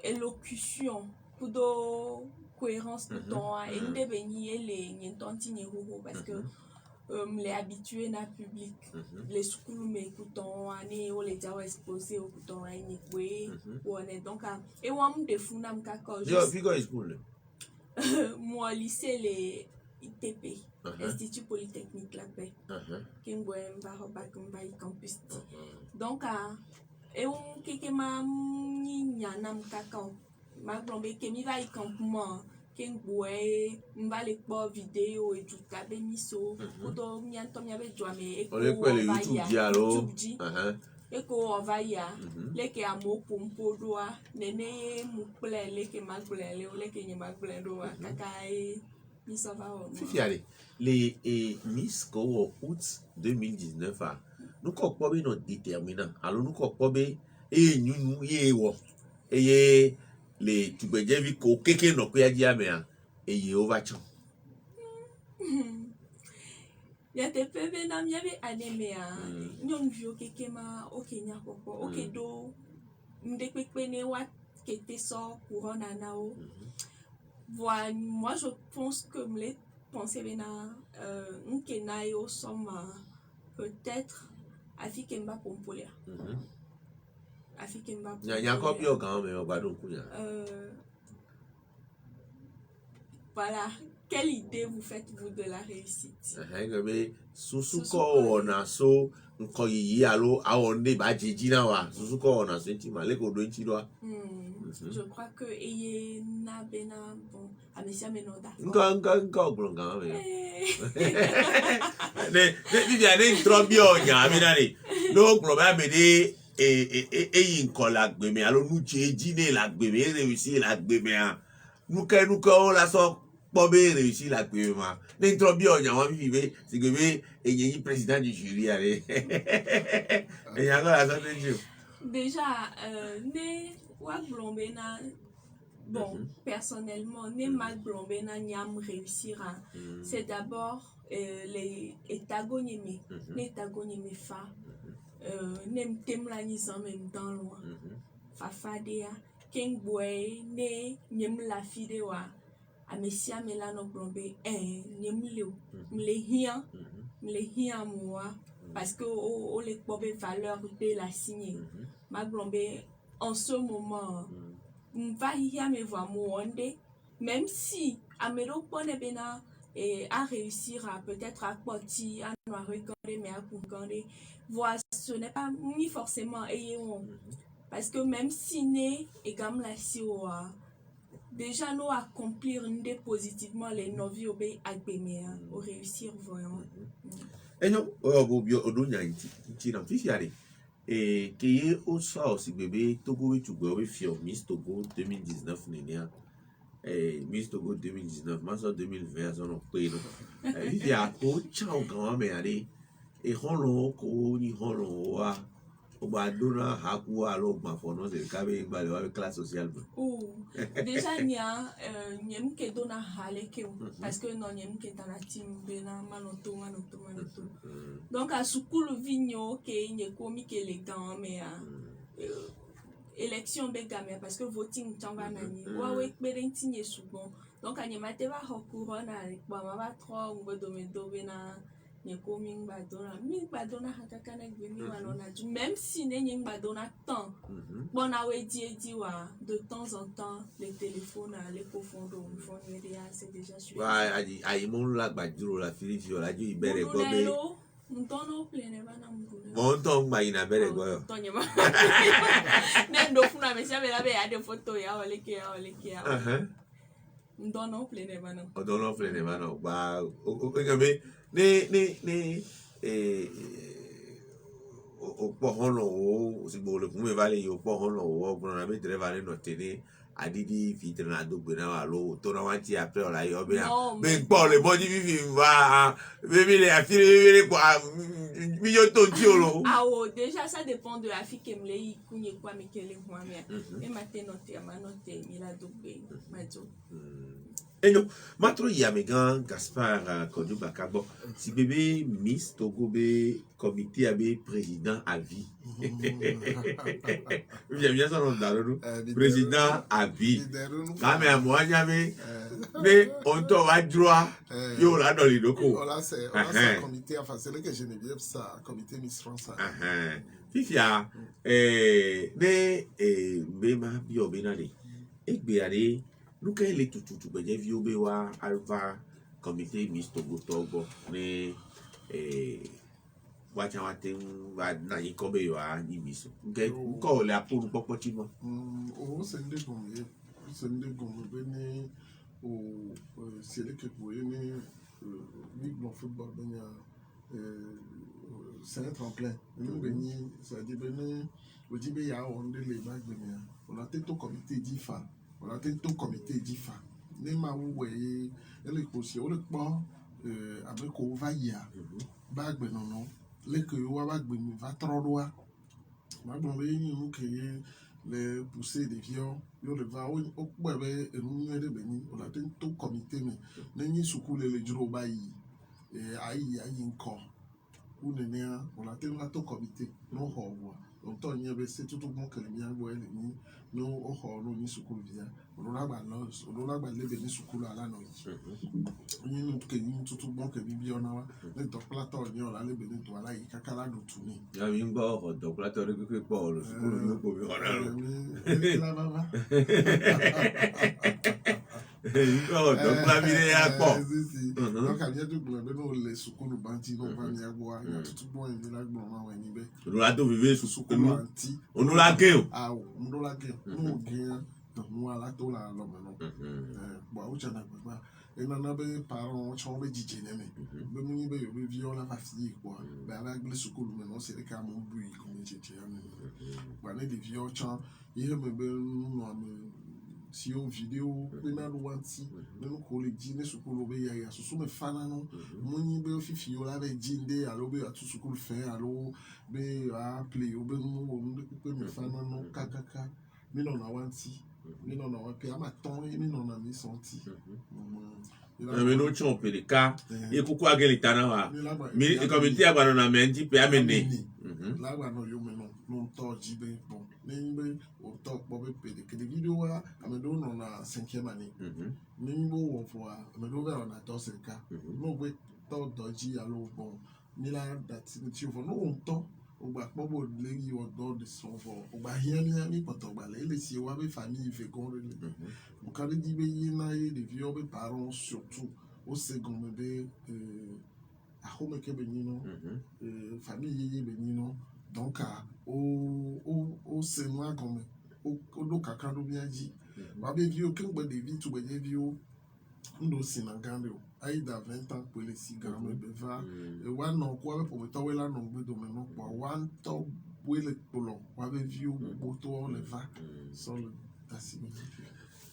élocution pour de cohérence tout temps et nous devons les n'entendons ni hoho parce que les habitués na public les schools m'écoutant année ou les gens exposés au couton à une écouée ou on est donc et on me défend nam kako school moi lycée les ITP Institut Polytechnique la paix Kingwem Barobakumba campus donc et on quelque ma ni nam kako ma blombe kemi va y campement Kingwe mba les po vidéo et tout cabe miso kudo mianto miabe joame eko YouTube di eko ovaya leke amo pompodoa nene mukple leke magple leke nye magple doa kakae miso va o fifiale les Miss ko août 2019 a nous ko po be no déterminant alors nous ko po be nyunu ye wo eye les tugbeje vi ko keke no ko ya dia me a eye overchan ya te pebe na miabe aneme a nyom vio keke ma o Kenya koko o kedo ndekpekpe ne wa kete so couronne nao voilà moi je pense que me les penser bena nkena yo soma peut-être afikemba pompolia afikemba ya copio quand même on va donc voilà quelle idée vous faites-vous de la réussite susuko ona so nko yi alo awonde ba jiji na wa susuko ona so nti male ko do nti do je crois que eye na bena bon amesia menoda nka ogbonga me ne dia ne trobio nya mi na ni no problem me de eyin ko la gbe me alo nu jeji ne la gbe me réussir la gbe me a nu ko la so po be réussir la gbe ma ne trobio nya wa vive si gbe eyin président du jury ale e ya ko la so de déjà ne wa blombe na bon personnellement ne ma blombe na nyam réussir c'est d'abord les étagonyeme les étagonyeme fa nem temla ni en même temps loin fafadea kengboy ne nyem la fide wa amesia melano blombe nyem leo mle hia moi parce que o les pobe valeur de la signer ma blombe en ce moment va y me voir monde même si amero pone bena à réussir à peut-être à porter à nous regarder mais à comprendre voir ce n'est pas ni forcément parce que même si né et comme la sioa déjà nous accomplir positivement les novices obé agbémé au réussir vraiment et non odonya nti na fifiare qui au soir si bébé Togo tu go fio Miss Togo 2019 nenia Miss Togo 2019 mars 2020 son pe no il y a ko chao grand mais aller et holo ko ni holo wa o ba dona haku alo ma fono se kabe bale wa classe sociale déjà nya nyem ke dona hale ke parce que non nyem ke dans la team bena manoto donc à sukulu vigno ke nye komi ke les gants mais élection begame parce que voting tamba nani wa we perenti nye souvent donc anyemate va hokurona ba ma 3 ou do bena nye komi badona hakaka na gbemi wanona même si ne nye badona temps bon a we di wa de temps en temps les téléphones les profondos font c'est déjà sûr wa ayi mon la gbaduro la filifi la ju ibere gobe ntono plene bana mbulo monton ma ina bere go tonyema nendo funa mesia bela be ade photo ya oleke ntono plene bana ba o ne o po hono o si bole come vale io po hono o con una mettere vale no tene adidi fitrana do gbena alo to na wanti après ola yo be po le moji vivi va bébé les affaires quoi mi yo to ti olo déjà ça dépend de la fille qui me lei kunye kwa mikele kwa mais matin note ma note mi la do be majo Et non, matro yamegan Gaspard Kodou Bakabo, si bébé Miss Togo be comité abe président à vie. J'aime bien son nom d'arrêt, président à vie. Quand même, moi, mais on doit droit, yo là dans les locaux. Voilà, c'est un comité, enfin, c'est là que Geneviève, ça, comité Miss France. Fifia, ne, bema, bio, benade, et béade. Nous quand il est tout ben j'ai vu obewa alpha comité Miss Togo Togo ne wacha waten wa na yikobe yo a ni miso nke ko le apuru popo chimo o sende gomme bene o c'est que pour aimer ligue de football benya c'est un tremplin nous beni ça dit bene o dit be ya on de les bagues benya on a tout comité d'IFA. On a tout comité d'IFA. Les maoué, les coursiers, on le prend avec au vaïa. Bag non. Les que ou bag va trop loin. Ma bonne nous créer les poussées des vions. Yo le va au bébé et nous de béni. On a tout comité mais n'est sous les jours baï et aïe encore. Ou n'est on a tout comité. Non revoir. Donc on y avait c'est tout le monde que les bien voient les ni no oho no ni sukulu via olora gba lebe ni sukulu ala no yi ni ke ni tutu bon ke bibi ona wa le doclator ni ola lebe ni to ala yi kakala do tu ni ya mi ngbo doclator ke po lo sukulu ni ko bi ona lo la baba donc mi ya po donc a bien tout be no le sukulu banti no ba mi agbo ya tutu bon ni la gbo ma wa ni be olora to vive sukulu anti onula ke o onula ke no gen mo ala to la lo mo no bo a ucha na gba e na be parents chon be jije ne me be mu ni be yo be viola va fi quoi ba la gbe sukulu me no c'est ka mo bu ko mi jije ya me ba ne de vio chan ye me be no me si o vidéo be na lo wanti me no ko le ji ne sukulu be ya so me fana no mo ni be fifi yo la be jinde alo be atu sukulu fe alo be a play o be mo mo be me fana no kakaka mi non na wanti mi non na pe ama ton mi non na mi senti mais no chon pe le ka e kuku ageli tana wa mi comité agba na menti pe amene la gba no yo me no to jibe bon ni be o to po be pe de video wa amedo no na 5e année ni bo wo fo a amedo be na to se ka no be to doji alo bon ni la that ti fo no on to ogba pobo legi odo de son fo ogba hian ni poto gba le si wa be famille fait qu'on le mo ka di be yin na ye de vieux be parents surtout au second be a home ke be ni no famille ye be ni no donc o se moi comme o do kaka do bien ji wa be vieux ke gba de vie tu be vieux ndo sinagande o aida 20 ans pour les cigares me beva e wa no ko be pour to wela no gbe do me no po wa to wele polo wa be vieux boto le va sur le tasimi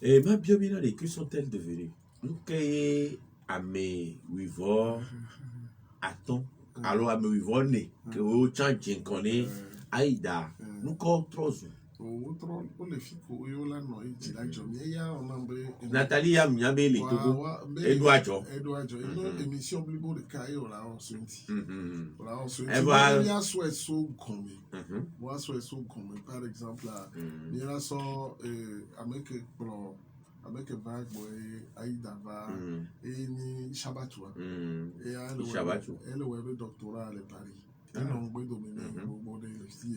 et ma biomina les que sont-elles devenues nous que ame wivo aton alors ame wivo ne que o change koné aida nous contrôle o le fiko yo la no e ti la jo mi ya o na be Nathalie ya mnyabe le togo Edouajo une émission plus beau de kai o la on sunti o la on sunti ya so comme moi so comme par exemple il y a so avec vague boy aida va et ni shabatwa et elle ouais doctorat à Paris non gbe dominer gbogbo de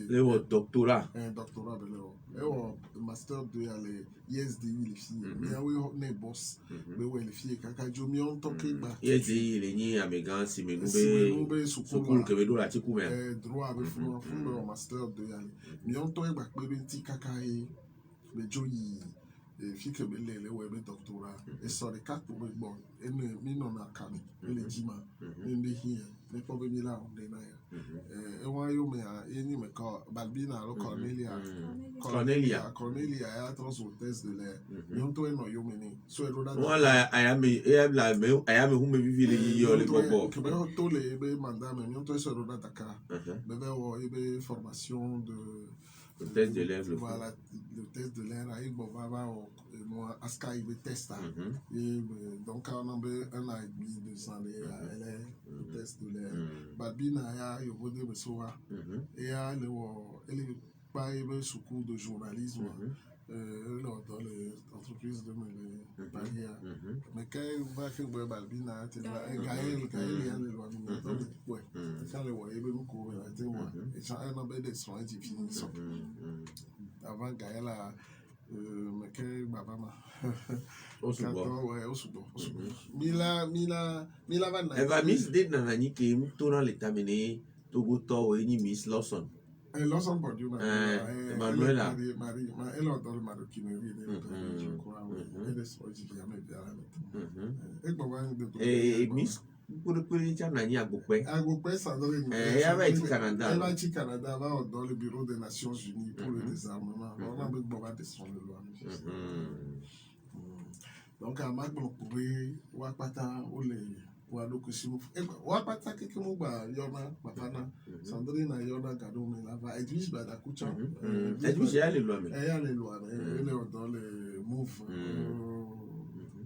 le doctorat de le master de aller ISDI le fille mais oui ne boss mais ouais le fille kaka jo mi on toke ba ISDI le ni amegan si me be sukulu ke be do la ti ku me droit avec fond le master de aller mi on toke ba pe be ti kaka e be jo yi fille que be le ouais be doctorat et so de 4 pour bon et mi non na kami le jima me here le problème là on est là e wa yo me eni me ko balbina lo Cornelia ya trans au test de l'air yon to no yo me ni so e roda wala ayame hu me vivi le yo le bobo que be to le be mandame yon to so roda Dakar be be wo e be formation de test de l'air voilà le test de l'air il bon va moi aska il test et donc on a un an et demi 2 ans elle est le test de l'air babina ya yo bode besoa et ya le elle est pas un secours de journalisme dans les entreprises de Paris. Mais quand il va faire le balbina, il va Gaël, il y a le loi ouais. Quand le voyait, il va nous courir, et ça a un peu de soins qui finissent. Avant Gaël a mais que Babama. Au Soudan. Ouais, au Soudan. Mila va naître. Elle va miss dès Nanani qui est tournant l'état mené, Togo Togo et ni Miss Lawson. Lawson pour Dieu, Manuela. Marie, elle a dans le maroquinerie, je crois, elle est sortie jamais bien là. Et Miss pour le président Nani Agopé. Agopé, ça donne. Elle va être Canada. Elle va être Canada, va dans le bureau des Nations Unies pour le désarmement. On a besoin de son loi. Donc, à Magno, pourrait, Wapata, ou les. Wapata keke muba yona mapana Sandrine yona kado me lava Edwige bada kucha Edwige ya le loi elle est loin elle est dans le move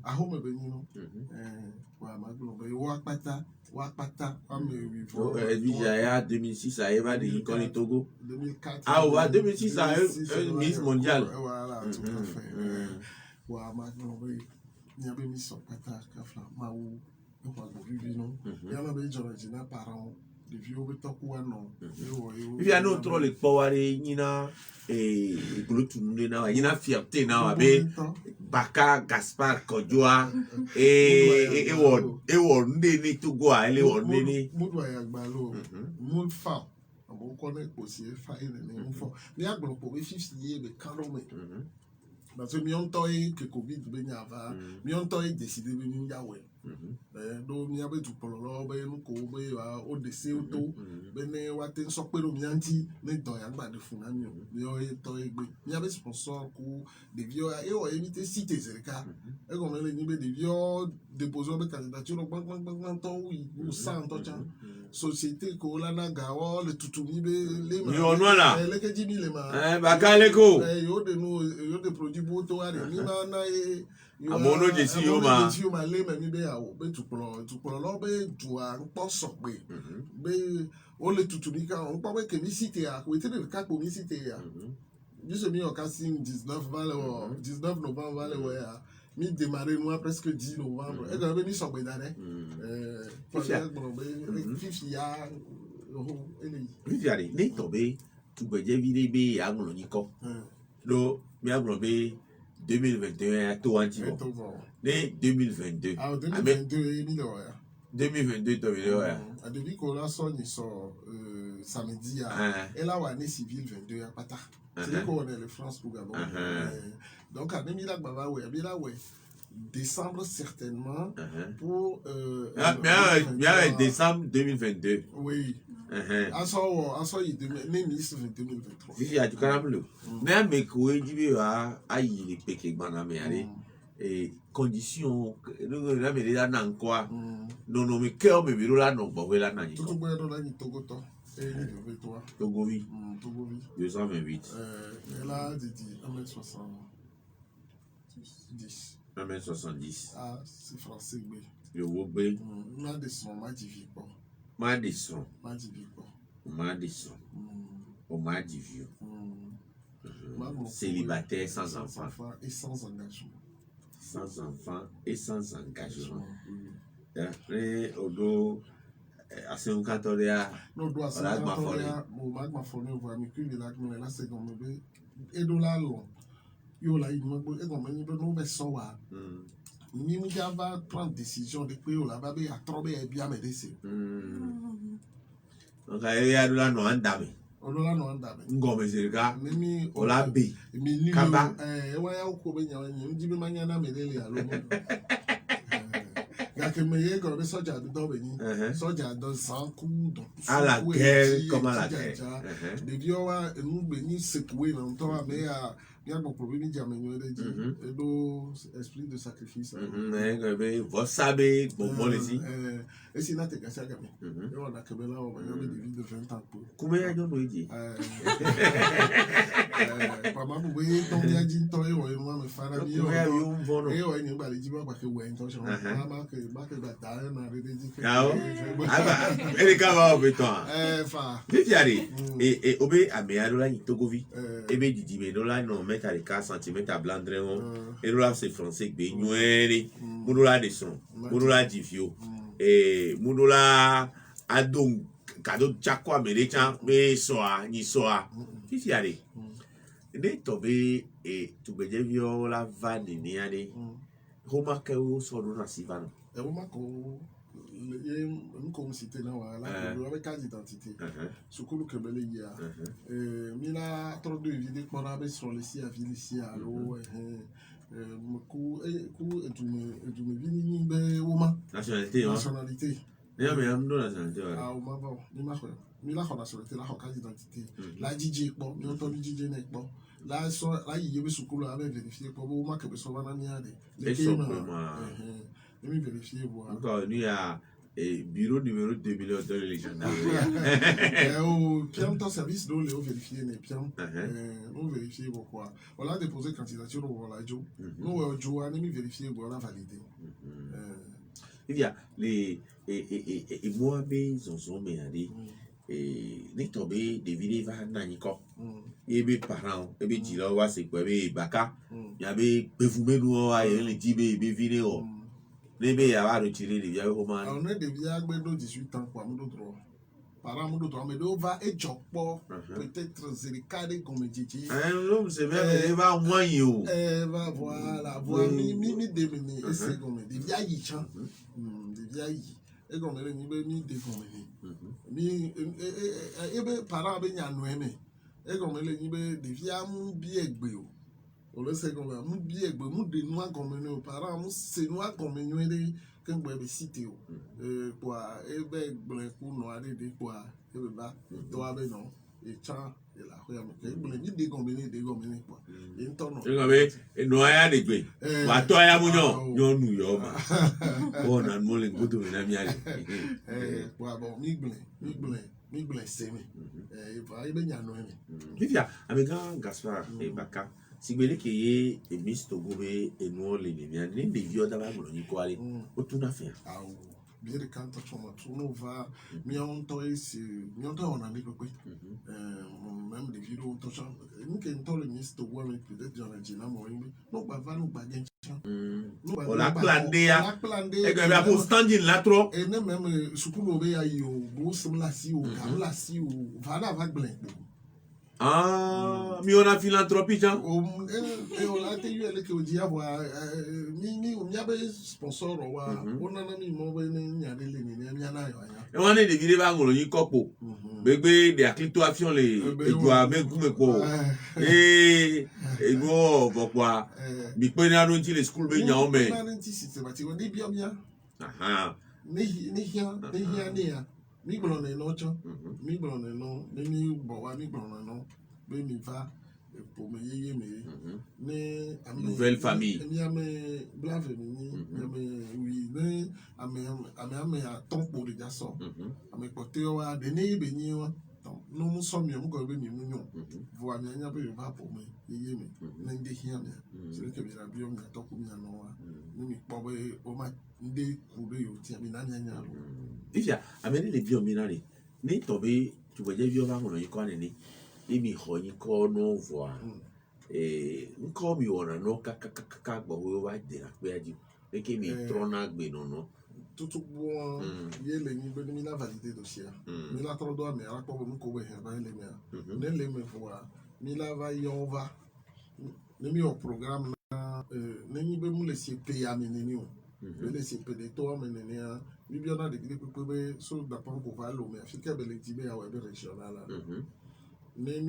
à home benino wa maglo be Wapata Edwige ya 2006 à Eva de Icon Togo 2004 ah ouais 2006 à Miss Mondial voilà tout à fait wa maglo be nyabe Miss Wapata kafla maou donc il y a des gens qui n'ont pas de vieux il y a notre les power nina et glutune na ina fierté na abe Baka Gaspard Kodjoa et ndeni Togo ele ndeni mudwa ya gbalo mudfa on connaît aussi faille ne fo mais ya gbalo pour 50 years de calme parce que mion est que Covid benya va mion est décidé venir yawe donc il y avait tout pour le ben nous ko au décès auto ben waten so pe lo mianti ne don ya gba de funami yo to egbe il y avait sponsor ko de vieux et on éviter citer zerka et comme le nibe de vieux déposer une candidature bang to oui ou sans to chan société ko la na gawo le tutumi be le ma le ke jimi le ma bakaleko yo de produit boto ari ni na amono jesi yo ma le me mi be awo be tukpolo lo be dua npo so pe be o le tutumi ka on pa be ke mi cité a ko tele ka ko mi cité a juste mi o ka sin 19 novembre vale we a mi démarrer moi presque 10 novembre e ga be mi so pe dare fifia ele ni tobe tugbeje vide be agolo ni ko lo mi agolo be 2021 à tout anti né 2022 ah 2022 ni lo ya 2022 to video ya a depuis qu'on a sonné so samedi ya et là on est civil 22 ya pata c'est qu'on est le France pour Gabon donc à demi là baba ouais bien là ouais décembre certainement pour bien décembre 2022 oui aso yi ne ministre 2023 si ya tukanamlo na me ko ejibe wa ayi le peke gbana me ale et condition na me la na nkoa no me ke o me biro la no gbo la na yi tout gbo do la ni Togo to et ni toi Togo oui 228 et là dit 1m60 1m70 ah c'est français gbe yo wo gbe na de son ma divi po Madison. Célibataire sans enfant. Et sans engagement. Sans enfant et sans engagement. Et odo asen katoria. No do asen katoria. Mo magma fone over mi kuli la me la se gon be. E do la lo. Yo la il mo e gon me ni no be so wa. Ni mi va prendre décision de que la va be a tromper e bien me dese. Donc il y a de la no andame. Olola no andame. Ngome zirika. Mimi ola be. Mi ni kaba. Wa ya ko be nyawo nyi njibe manya na melele ya lo mo. Ya que me yego be soja do be ni. Soja do sans coup donc. À la guerre comme à la guerre. De vioa nous be ni secouer na to ba me bien bon problème il dit amener de dit et do esprit de sacrifice vous savez bon les et si n'a te cassé gamin et on a que là on va y avoir des vies de 20 ans pour combien de nous dit pas mal pour voyer ton dia dit toi et moi me faire la vie et on est balé dit pas que ouais toi je maman que bataille na rede dit que ah bah et quand va au béton fa et obé améalola itogovi et be didi me dola no mettre les 4 cm à blandremo et là c'est français be nyueri mudola de son mudola divio et mudola adon cadeau chakwa merecha be soa ni soa kiti ale ne tobe et tu be devio la vanne ni ale homa ka o so do na sivano et homa ko comme cité là voilà avec carte d'identité sukulu kebele ya mina trop de vidéos qu'on a sur le site ici allo ku tu me vini be uma nationalité mais amdo nationalité ah uma bon ni ma mi la nationalité la carte d'identité la DJ bon mi on DJ nek bon là so là il y sukulu avec vérifier pour uma que so bana ni ade le vérifier voir encore lui a et bureau numéro 2 millions de les gendarmerie au piam ton service do le vérifier ne piam on vérifier pourquoi on a déposé candidature au voilà jo nous jo ani vérifier voilà validé il y a les et moi be zonzo me ali et ni tombé des vidéos va na niko et be parents et be dilo wa se quoi be baka ya be befume no a le di be vidéo Nebe ya va retirer les vieux romans. On est des vieux 18 ans quoi, mon droit. Par mon droit, mais on va et jopo peut-être zélicade comme dit. L'homme c'est même il va moins yo. Va voilà, voir mi démener et c'est comme des vieilles chants. Des vieilles. Et comme les mi défominer. Mi et be parents be nya noeme. Et comme les des vieux mu biegbe. On le sait comme mu biegbe mu de noix comme nos parents mu c'est noix comme nous les quand on be cité quoi et be blanc pour noir de quoi et be ba toi be non et chan et la quoi mais que blanc ni dégomminer quoi et ton non et noya de gbe wa to ya mu nyo nu yo ma on a mo le godo na mi ale quoi bon mi blanc c'est mais et va e be nya no me vivia avec Gaspard et Baka si vous voulez qu'il y ait des Miss Togo et nous les liens, les vieux dans la colonie quoi aller, autant à faire. Ah bien de quand on va, mais on tourne c'est, mais on tourne en Amérique quoi. Même des vidéos on touche. Nous qui on tourne les Miss Togo mais peut-être j'en ai dit là moi, non pas va nous baguer. On l'a plané à. Et que bien pour standing là trop. Et même sukulu be ayo, bo semla si o, kamla si o, va la vague blanc. Ah, mais on a philanthropie, Jean. On a été avec le diable. On a des sponsors. On a mis mon bénin. Et on a des vidéos à l'on y copo. Bébé, des acclitoations, les doigts, mais comme quoi. Et bon, pourquoi? Mais quand on a dit les schools, mais non, mais. On a dit systématique. On dit bien. Ah. Mi blonde non cho mi blonde non mi bowa mi blonde non be mi va pour me yeye me ne nouvelle famille mi ame blave mi ame oui ne ame a ton pour les garçons ame côté wa de ne be ni wa no mu so mi mu go be mi mu nyon vo ami anya be va pour me yeye me ne de hia me c'est que bi la bi o mi to ku mi na no wa mi po be o ma nde ku be yo ti ami na nya Ifia, amener les vieux minari. Ni tombé, tu vois des vieux vents, on y connaît ni. Et mi honi kono voix. Et comme you on a no kaka, bon, va de la péadi. Et qui mi trona non. Tout bon, il y a les niveaux de mina validé dossier. Mina trop doit, mais à la fois, nous couvrir, les mères. Ne les me voir. Mina va y on va. Ne mi au programme, ne mi be mou laisser payer à menenio. Le laisser payer toi, menenia. Il y a des gens qui sont d'accord pour voir l'homme, mais il y a des gens qui sont régional. Mais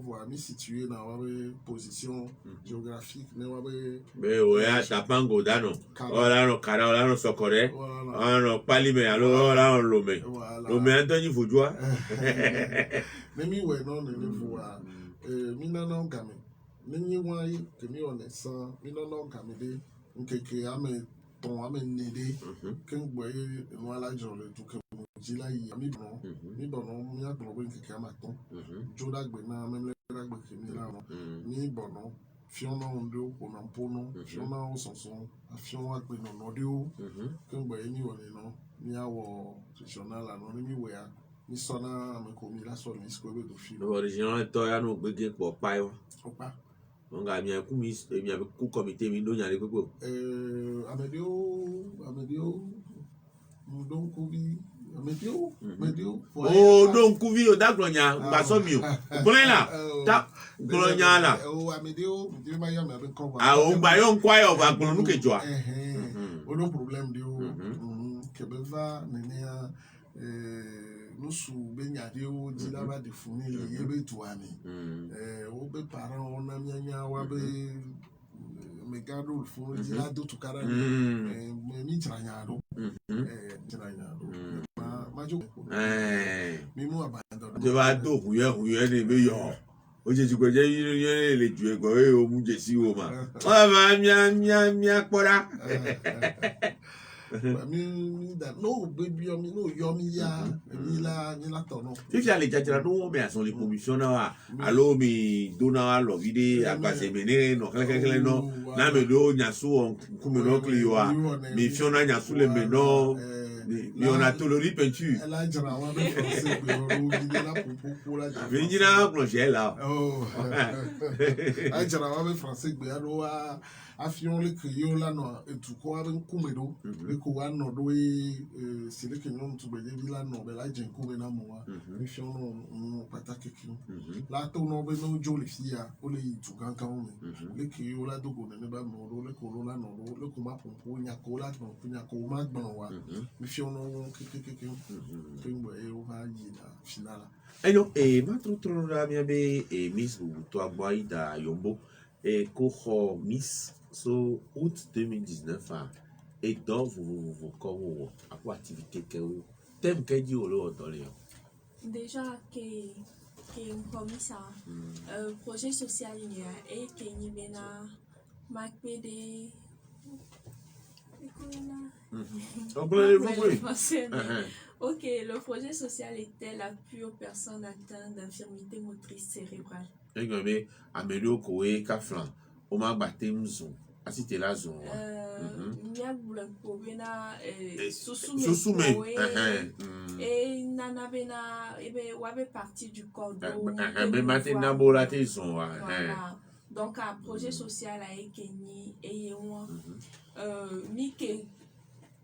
voir situé dans une position géographique. Mais oui, ça pas un godano. Voilà, no cara, voilà, no socoré. Ah, no palime, alors là, on l'homme. L'homme, Anthony Foujoua. Mais oui, non, ne voir. Mi non game. Ni wai que mi on est sans, mi non game de, que ame ton ame nede, que boy wala jole tout que jila yi mi bon, mi a bon que amaton. Joda gbena même le ragbe que mi la mi bon fiona ondo on ampono, fiona o sonson, fiona gbena no de o, que boy ni on no, mi a wo traditional la no mi we a mi sona me ko mi la so mi sko be do fi. Original to ya no gbege po pa yo. Opa. On ga mi ku mi ku comité mi do nya le pepo. Amedio donc kubi Amedio oh donc kubi o da glonya ba so mi o la ta glonya la Amedio ba ya me ko ba o gba yo nkwa yo ba glonu kejo a o no problem dio que beva nenia nusu benya dio jila ba de funi le yebe tuani o be parent ona nya wa be me gado fun jila do tukara mi tranyado ma jo mi mu abandon je ba do huye ni be yo o je ti ko je ye le ju ego o mu je si o ma ma mia pora mi da no baby mi no yo mi ya mi la tono fifi ale jajira no me ason le commission na alo mi dona lo vide apase mene no kele no na me do nyasu on kume no klio a mi fiona nyasu le me no mi on a tolori peinture la jara wa be français pe ro vide la popo la venina clocher là la jara wa be français pe alo a fion le krio la no etu ko a ben kumedo le ko wa no do se le kenyon tu be di la no be la jen ko be na mo wa mi fion no patake kin la to no be no joli fia o le tu kan kan o le krio la do go ne ba mo le ko la no le ko ma pompo nya ko la no nya ko ma gbon wa mi fion no ke bo e o ha yi da finala eno ma tro la mia be miss to agboy da yombo ko miss so août 2019 et donc vous comme à quoi activité que thème que dit au lot dans les déjà que comme ça projet social et que ni bena macpd ok, le projet social était l'appui aux personnes atteintes d'infirmité motrice cérébrale. Mais améliore koé kaflan o ma batem zon asite la zon mia bulan ko bena susume et nana bena ebe wabe partie du corps mais maintenant bola te zon donc un projet social a ekeni et moi mi ke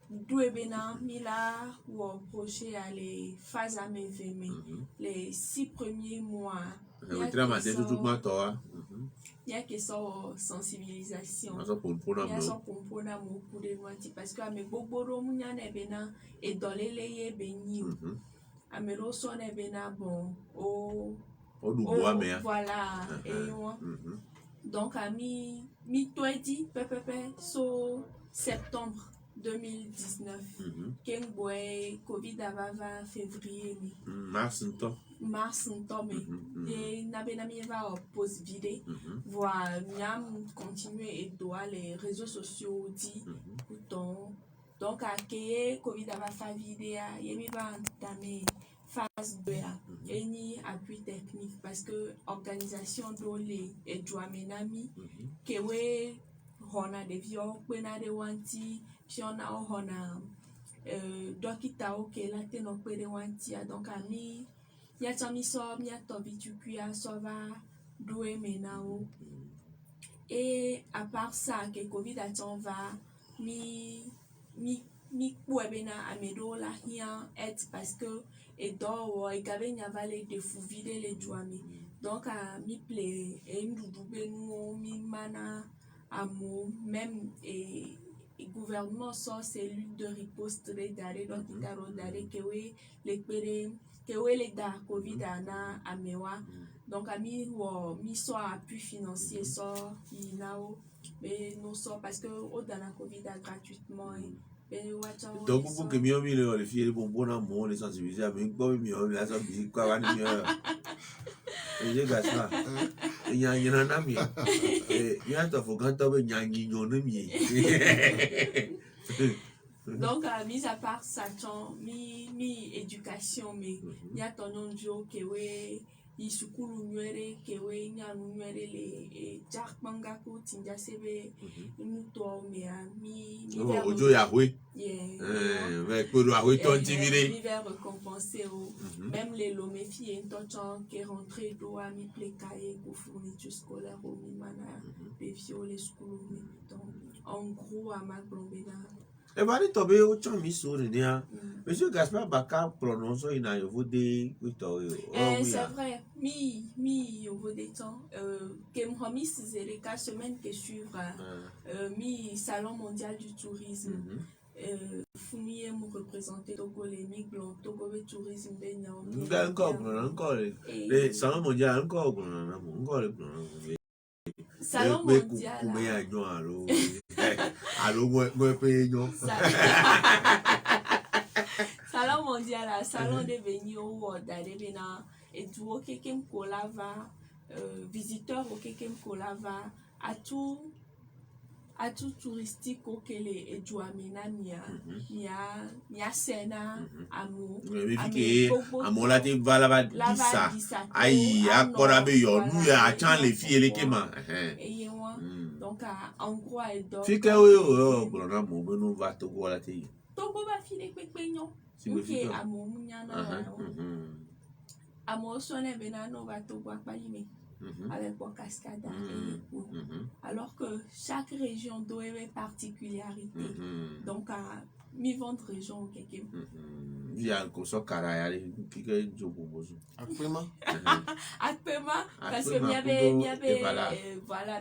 doué bena mila ou projet à les phases à mes les 6 premiers mois il y a que ça sensibilisation il y a ça pour parce que ame boboro munya ne bena et dans les leye beni ame lo so ne bena bon voilà et donc ami mi toi dit pepepe so septembre 2019 ken boy covid avava février mars et nabenami va post vide voilà miam continuer et doit les réseaux sociaux dit pourtant donc à que covid avava vide yemi va entamer phase 2 et ni appui technique parce que organisation dole et doamenami que we hona de vio pena de wanti fiona hona dokita oke la te no pere wanti donc ami ya tami so mi atobi tu kuya so va doué menao et à part ça que covid attend va mi bena amedo la rien être parce que et do et gavenya vale de fou vider les douami donc à mi play et ndudu benu mi mana amo même et gouvernement sort cellule de riposte d'aller donc itaro d'aller que oui les pere que oui les da covid ana amewa donc ami mi so appui financier sort inao mais non sort parce que au dans la covid gratuitement donc pour que mieux les filles les bonbons amour les sensibiliser mais quoi mieux la ça quoi va mieux et j'ai gâché ça Nyanya na mi. Ya to fo kan to be nyanyi nyon na mi. Donc, mis à part ça, mi éducation, mais il y a ton nom de que oui, il se coule nuere, que oui, il y a nuere les jack mangako, tinja sebe, nous toi, mais mi. Oh, ojo ya oui. Mais pour la oui, ton timide. Mi vers récompenser même les loméfi et ton qui est rentré d'où mi plécaille pour fourniture scolaire au mi mana, les vieux les schools, donc en gros à ma plombena. Et va tomber au champ miso de Monsieur Gaspard Baka prononce une aïeau de c'est vrai, mi au bout des temps, que m'homis c'est la semaine qui suivra, mi salon mondial du tourisme. Fournier me représenter Togo les migrants, Togo le tourisme de Niamey. Encore le salon mondial encore salon mondial. Allô, moi paye non. Salon mondial, salon de venir au World d'Arabena et du Okekem Kolava, visiteur Okekem Kolava, à tout touristique auquel est du amena mia sena amu amu la te valava disa ayi akora be yo nu ya chan les filles les kema donc en gros et donc fi ke o blona mo be no va to go la te Togo va filer pekpenyo ok amu munyana amu sonne benano va to gwa palime avec une cascade alors que chaque région doit avoir une particularité donc à mi-vente région quelque il y a un so kara ya qui que jogo bozo Akpema parce que il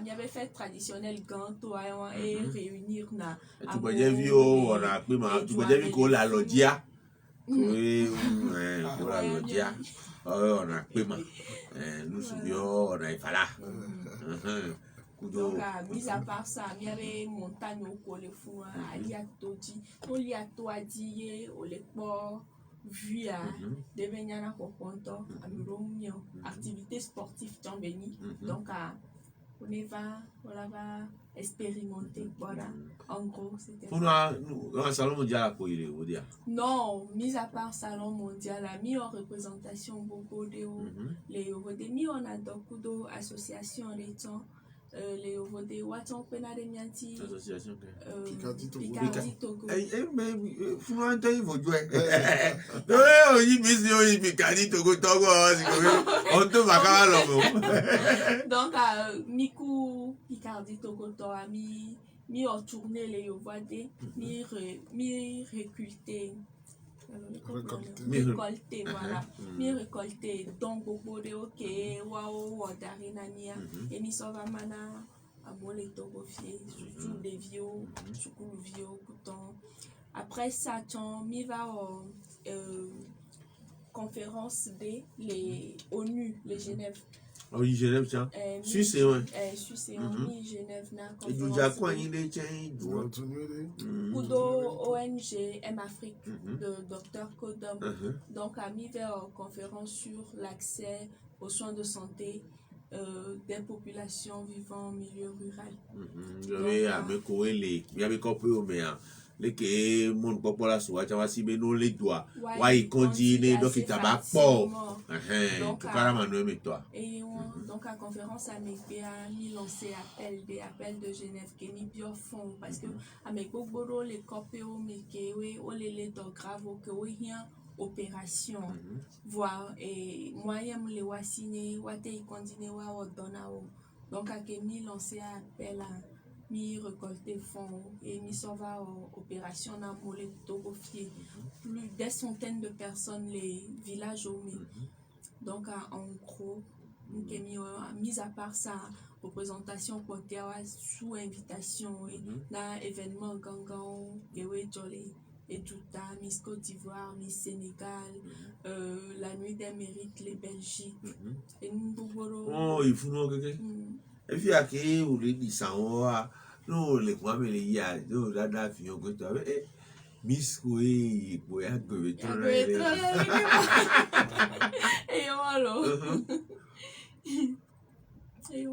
y avait fête traditionnelle ganto et réunir na tu peux déjà vu on a Akpema tu peux déjà vu ko la lodia oui ko la lodia on a Akpema nous subions on a Ifala donc mis à part ça il y avait montagne au Colefou ali à Todi on li a to adié au leport vu à devenir na kokonto amuromio activité sportive tambeni donc on va expérimenter voilà en gros c'était pour un salon mondial pour il est dire non mis à part salon mondial a mis en représentation beaucoup de les mis on a beaucoup d'associations les temps les de Watson Penade Mianti association Picardie Togo mais faut un temps il faut jouer on y mission Picardie Togo on te va quand même donc Miku Picardie Togo a mis en tournée les Yovade mi récolter voilà mi récolter donc beaucoup de ok waouh darinania et mi sova mana à les togofier surtout des vieux surtout vieux couton après ça mi va conférence des les ONU les Genève. Oui, Genève, tiens. Suisse, ouais. Suisse, oui, Genève, na et du Japon, il est tiens, Kudo ONG M Afrique de Dr Kodom. Donc, a mis vers conférence sur l'accès aux soins de santé des populations vivant en milieu rural. Il y avait compris, mais les que mon popola soit tu vas si beno les doigts ouais continue donc il tabac pas donc carrément nous mais toi et donc la conférence a mis lancé appel de Genève qui mis bien fond parce que avec beaucoup les copéo mais que oui on les grave que oui rien opération voir et moyen les wa signer wa te continuer wa donna donc a mis lancé appel à mi récolter fonds et mi sauva opération na molé Togo fier plus des centaines de personnes les villages au donc en gros mis à part ça représentation côté sous invitation et na événement gangan et jolly et tout à Miss Côte d'Ivoire, Miss Sénégal, la nuit des mérites, les Belgiques et nous oh il faut nous et puis à qui vous les dit ça non les moi mais les ya non là fion que tu avais Miss Koué pour un peu et voilà et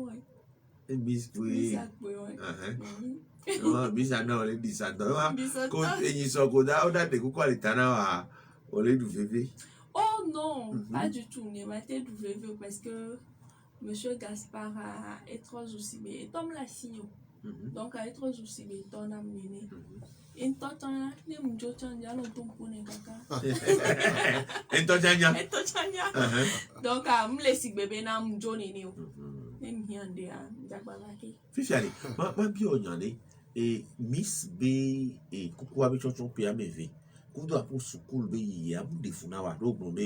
Miss Miss oui. Agbe, ouais. Miss Anna ole di sando. Bisous. Ko enyi so ko da oda de ko kwali tana wa ole du bébé. Oh non, pas du tout. On est maté du VV parce que Monsieur Gaspard a étrange aussi, mais Tom l'a signé. Donc à étrange aussi, mais ton âme néné. Et toi, tu as les moujots, tu as un ton pour les caca. Et toi, Janya. Et toi, tu as donc à me laisser bébé na moujo néné. Même bien de Jabalaki. Fifiali, ma bio nyane et Miss B et kuku abi chonchon pe ameve. Kudo apo sukul be ya bu defuna wa do gbonbe.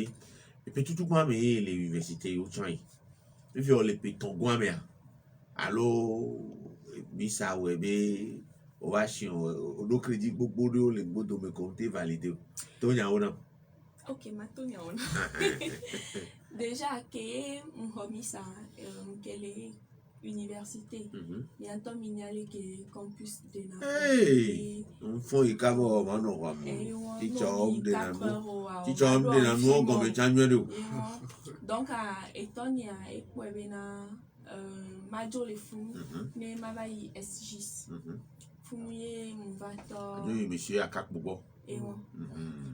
Et puis tout quoi mais les universités au chan. Et puis on les péton gwa me. Allo Miss Awebe o wa shi o do crédit gbogbo do le gbodo me compter validé. To nya ona. Ok, maintenant, il y a un. Déjà, que mon hobby, ça, quelle est université. Bientôt, il y a le campus de Namo. Hey! On fait y kabo mano wa mo. Teacher of de Namo. Teacher of de Namo comme champion de. Donc, étant il y a équipement major les fous, ne m'availle SGIS. Fouiller mon vato. Oui, monsieur Akak Bobo. Et moi.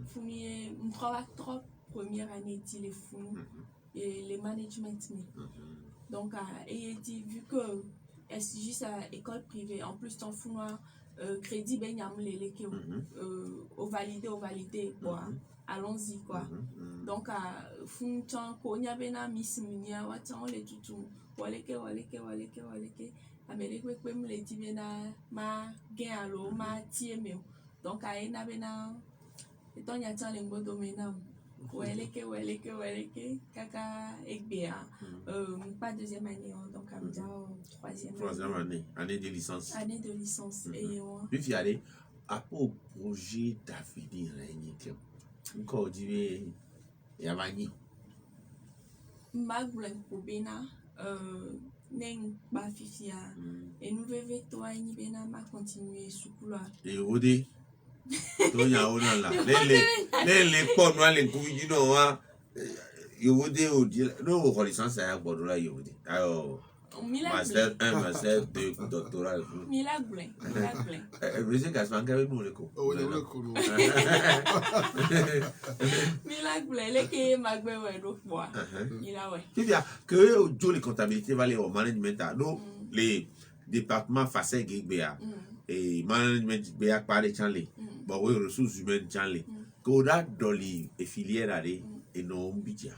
Fouiller mon travail trop première année dit les fous et les management. Donc, et dit vu que SGIS à école privée, en plus ton fou noir crédit ben yam les au validé quoi. Allons-y quoi. Donc fou tant qu'on y avait na miss minia watan les tutu waleke amérique que me les dit ma gain allo ma tieme. Donc na bena et ton y attend les mots domaine waleke kaka ekbea pas deuxième année donc à déjà troisième année de licence et puis fiale à pour projet d'avenir régner encore dit yamani maglen kubena neng ba fifia et nous veve toi ni bena ma continuer sukula et rodé to ya ona la les po no le ku you know wa yowode o di no ko licence ya gbodo la yowode ayo master 1 master 2 doctoral milaglen Monsieur Gaspard ka nous le ko milaglen le ke magbe we do fo ila we c'est-à-dire que o joli comptabilité va au management no les départements facé gbea et management gbea parler chanle bon oui ressources humaines chanle ko da doli et filière aller et non budget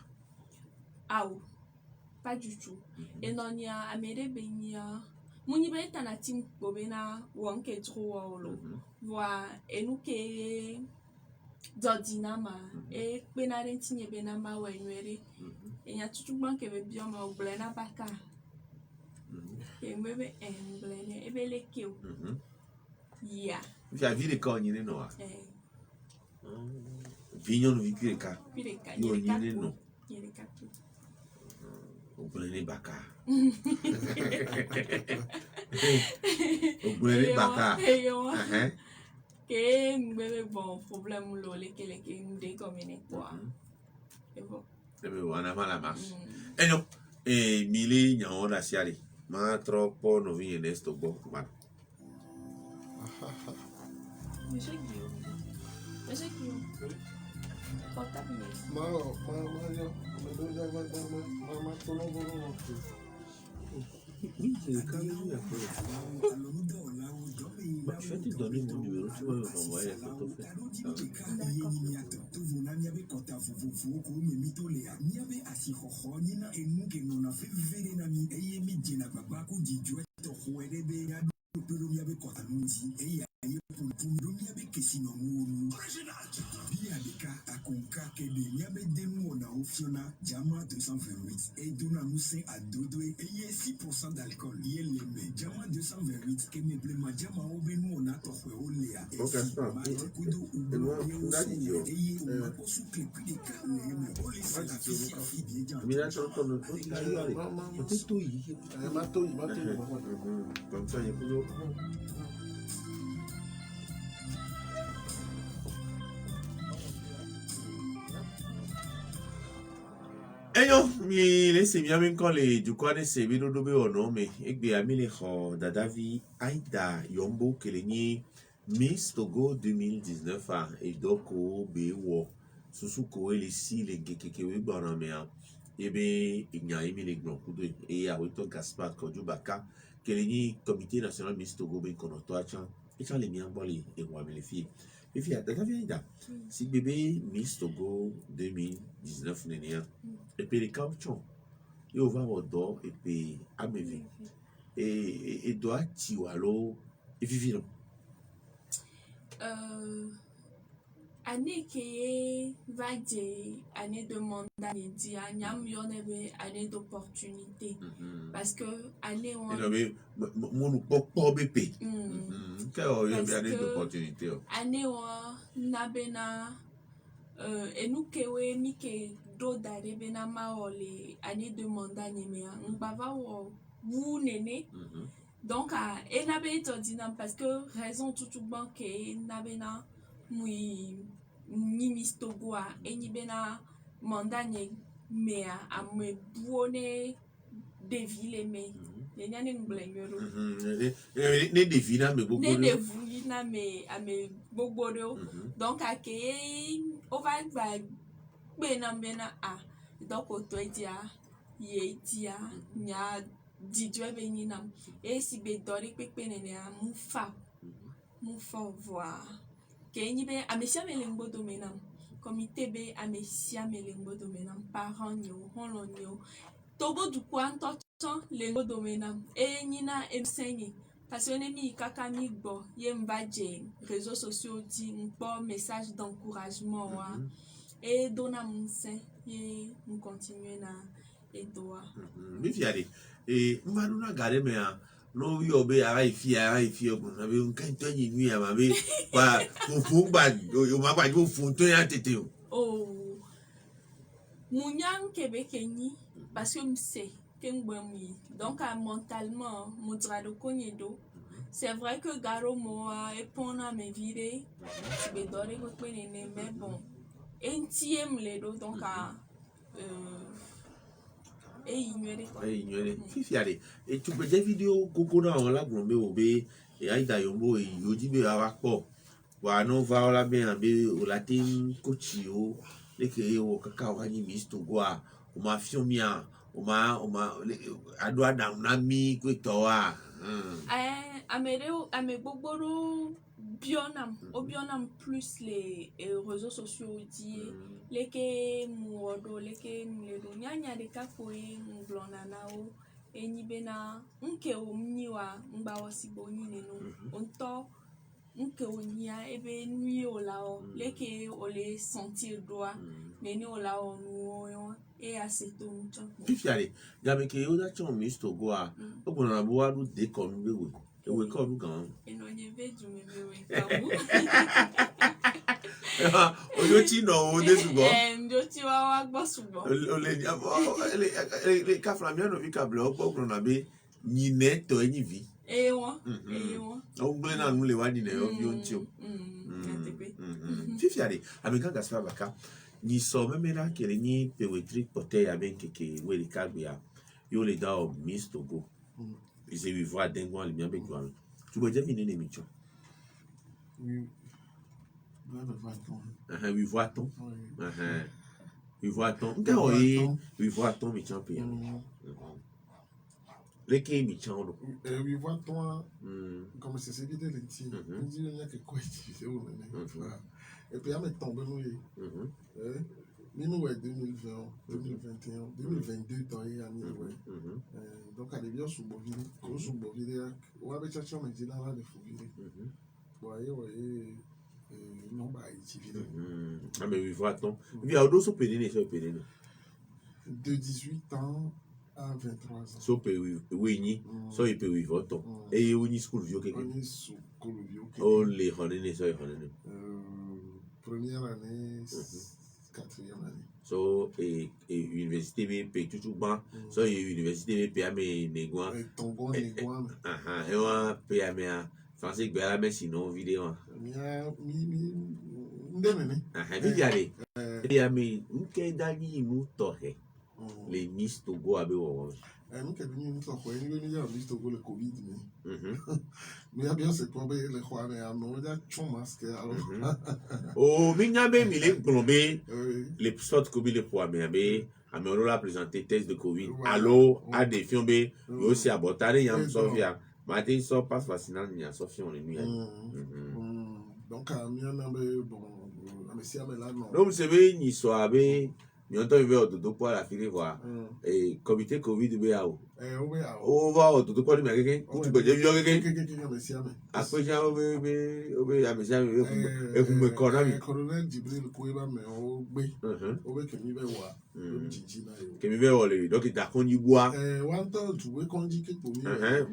pas du tout et non ya amere benia muni beta na team bobena wonke trop lo voa et nous ke dodinama et benare tinye benama wenwere et ya tutu banque be bioma oblena baka et mbebe emblene ebele keu ya via ville ko nyine no vignon no vikireka yo nyine no oblene baka oblene baka que mbebe bon problème lo lekele ke mde commune quoi et bon wana mala marche enyo mili nyawo na siari ma troppo no vi en esto bo ma Monsieur Guillaume portable oui, c'est le cas de lui après. Je vais te donner mon numéro, tu vas m'envoyer les photos Akonka kede nyabe demo na optiona Jama 228 et dona nous c'est à dodo et 6% d'alcool yeleme Jama 228 que me blema Jama obenu na tokwe olea et kudo ubo et on sous clip de calme me ole c'est la fille de mira tonto no ayale to yi mato comme ça il faut Eyo mi laisse bien même quand les du quoi de ces vidéos de non mais et bien ami les Dadavi Aïda Yombo que les ni Miss Togo 2019 ah et donc au bewo susuko les si les gekeke we bana mea et ben il y a émis les grands coups et à Wito Gaspard Kodjubaka que les ni comité national Miss Togo ben konoto achan et chan les miens boli et moi les filles et puis Dadavi Aïda si bébé Miss Togo 2019 nénia et puis les caoutchoucs il va au dos et puis à mes vies et doit tiwalo et vivre année qui va dire année de mandat média nyam yonebe année d'opportunité parce que année on mon pas bébé année d'opportunité année on nabena et nous kewe mi ke do dare bena maole année de mandat nyemea mbava wo wu nene donc et nabe to dinam parce que raison tout banque nabena mui ni mistogoa et ni bena mandat nye mea a me buone devile me ne nyane ngblengero ne devina me ne devina me a me bogboro donc a ke o va bena bena a donc o to dia ye dia nya didwe beni nam e si be dori pepe nene a mu fa voir que ni be amesia melengbo domenam comité be amesia melengbo domenam parents nyo holon nyo togo du kwanto lengo domenam e nina emsenyi parce que mi kaka mi gbo ye mbaje réseaux sociaux di mpo message d'encouragement wa et dona munse ye on continue na edoa mi fiare et mbanuna gare me a no yo be ara ifi ogun na be nkan to yin nu ya ma be pa fun gba yo ma gba jo fun to yan tete o oh munyan kebe kenyi parce que m'sait kengwemi donc mentalement mon trado konyedo c'est vrai que garo moa et pona me vire be dore ko penene mais bon entième les do donc et ignorer fifiare et tu peux des vidéos gogo na on la grombe obe et Aïda Yombo et yoji be awa po wa no va la be ambe o latin coach yo le ke o kaka wa ni Miss Togo a o ma fiomia o ma ado adam na mi ko to a ame gbogboro bionam plus les réseaux sociaux dit leke muodo leke mledo nyanya de kafoe nglona nao enyi bena nke omniwa mba osibo nyine no onto nke onia ebe nui olao leke ole sentir droit neni olao nuo et aceto mucho fifiare jabe ke o da chon Miss Togo a o ko na bo wa du de ko nu bewe ewe ko nu gan enonye veju mebewe kamu oyo ti no o de sugo njo ti wa gbo sugo o le ka flamia no vi ka ble o gbo na be nyine to enyi vi won o gble na nu le wa ni ne o bi o nti o fifiare amiga Gaspard Baka ni so memera kele ni poetry pote ya ben keke we le ka gbe ya yo le da o Miss Togo ils y voient dengwa le bien be gwa tu bo je vini ne mi cho oui oui voit-on oui voit-on oui voit-on mi champ pia le ke mi champ do oui voit-on comme c'est ce qui était le tir on dit il y a que quoi c'est où et puis à me tomber nous nous ouais 2020 2021 2022 temps il y a mis ouais donc à l'évier sous bovine on avait cherché mais il a là de fouiller ouais non bah il mais oui voit-on vi a do so pédine de 18 ans à 23 ans so pe oui ni so il peut oui voit-on et oui ni school vieux keke on est sous coluvio oh les honene so honene première année quatrième année so et université be tout ban so université be ame negwa tongon negwa et on pe ame français gbe la mais sinon vidéo mi ndemene vidiare et ame nke dali mu tohe les Miss Togo avec Wawa. Nous qui nous sommes quoi, nous nous avons Miss Togo le Covid mais. Mais bien c'est pas bien les quoi mais on a tout masque alors. Oh, minyabe mille plombé les sortes Covid les poids mais on a présenté test de Covid. Allô, à des films aussi à Botare yam Sofia. Matin sort passe vaccinal ni à Sofia on est nuit. Donc à mieux bon monsieur mais là non. Donc vous savez ni soit avec ni on t'envoie au dodo pour la filer voir et comité Covid béao. On va au dodo pour lui mais quelqu'un tu peux dire quelqu'un monsieur mais après j'ai à monsieur et vous me connaissez colonel Djibril Koueba mais au que mi be wa que mi be wa le donc il t'a connu bois wanto tu veux qu'on dit que pour mi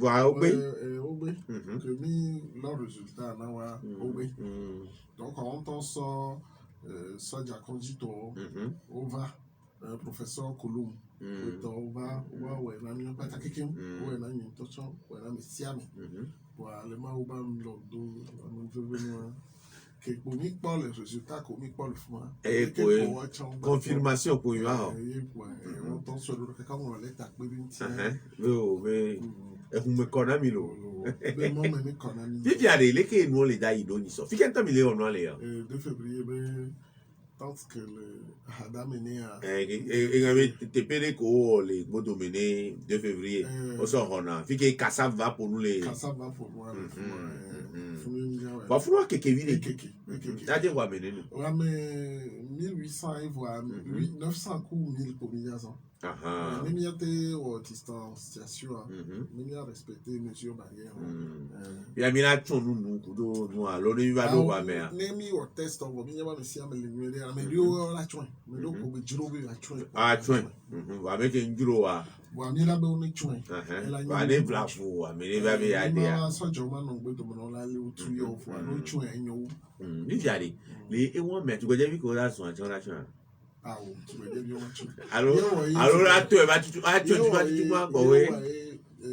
voir au que mi leur résultat na wa au donc on t'en sort Sadia Kondito, Ova, professeur Kolum, Ova, ouais, la mienne pas ta quelqu'un, ouais, la mienne tochon, ouais, la mienne siame, ouais, le ma ou bam l'ordo, on veut venir, que pour nous pas les résultats, comme nous pas le fond, et pour confirmation pour y voir, on t'en sort le quand on allait taper une tienne, et vous me connaissez milo. Mais moi me connais. Puis il y a des que nous les daïs donnent ça. Puis quand on est on les 2 février tant que le Hadam est né à et avait tepere ko les moto mené 2 février on sort on a puis que Kassab va pour nous les Kassab va pour moi va falloir que Kevin a dit quoi mener nous ouais mais 1800 il voit 900 coups 1000 pour milliards même il y a des distanciation même il y a respecté mesures barrières il y a mis là ton nous alors nous va voir mais même il test on va bien voir monsieur mais lui la chouin mais donc on juro la chouin va avec un juro wa wa mi la be on chouin va ne blafu wa mais va be ya dia so joma no gbe to mo la le otu yo fo no chouin enyo ni jare le e won me tu go je bi ko la so ati la chouin tu veux dire bien tu alors là tu vas tu moi go we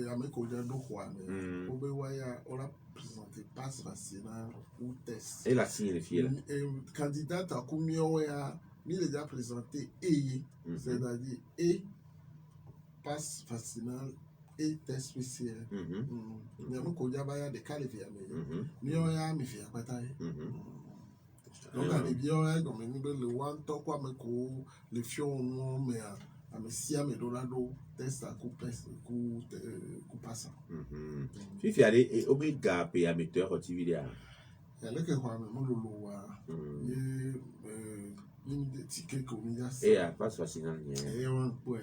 ameko je do kwa mais o be wa ya on a présenté passe vaccinal ou test et la signifie là candidat à combien ya il est déjà présenté c'est-à-dire et passe vaccinal et test spécial mais on ko ja ba ya de qualifier mais ni o ya mi fi apata donc à bien donc mais le one to quoi me ko le fion non mais à me sia me dolado test à couper coup passa fi fi aller et obliga pe amateur activité elle que quoi me mo lo wa une des tickets comme ça et à passe vaccinal et on ouais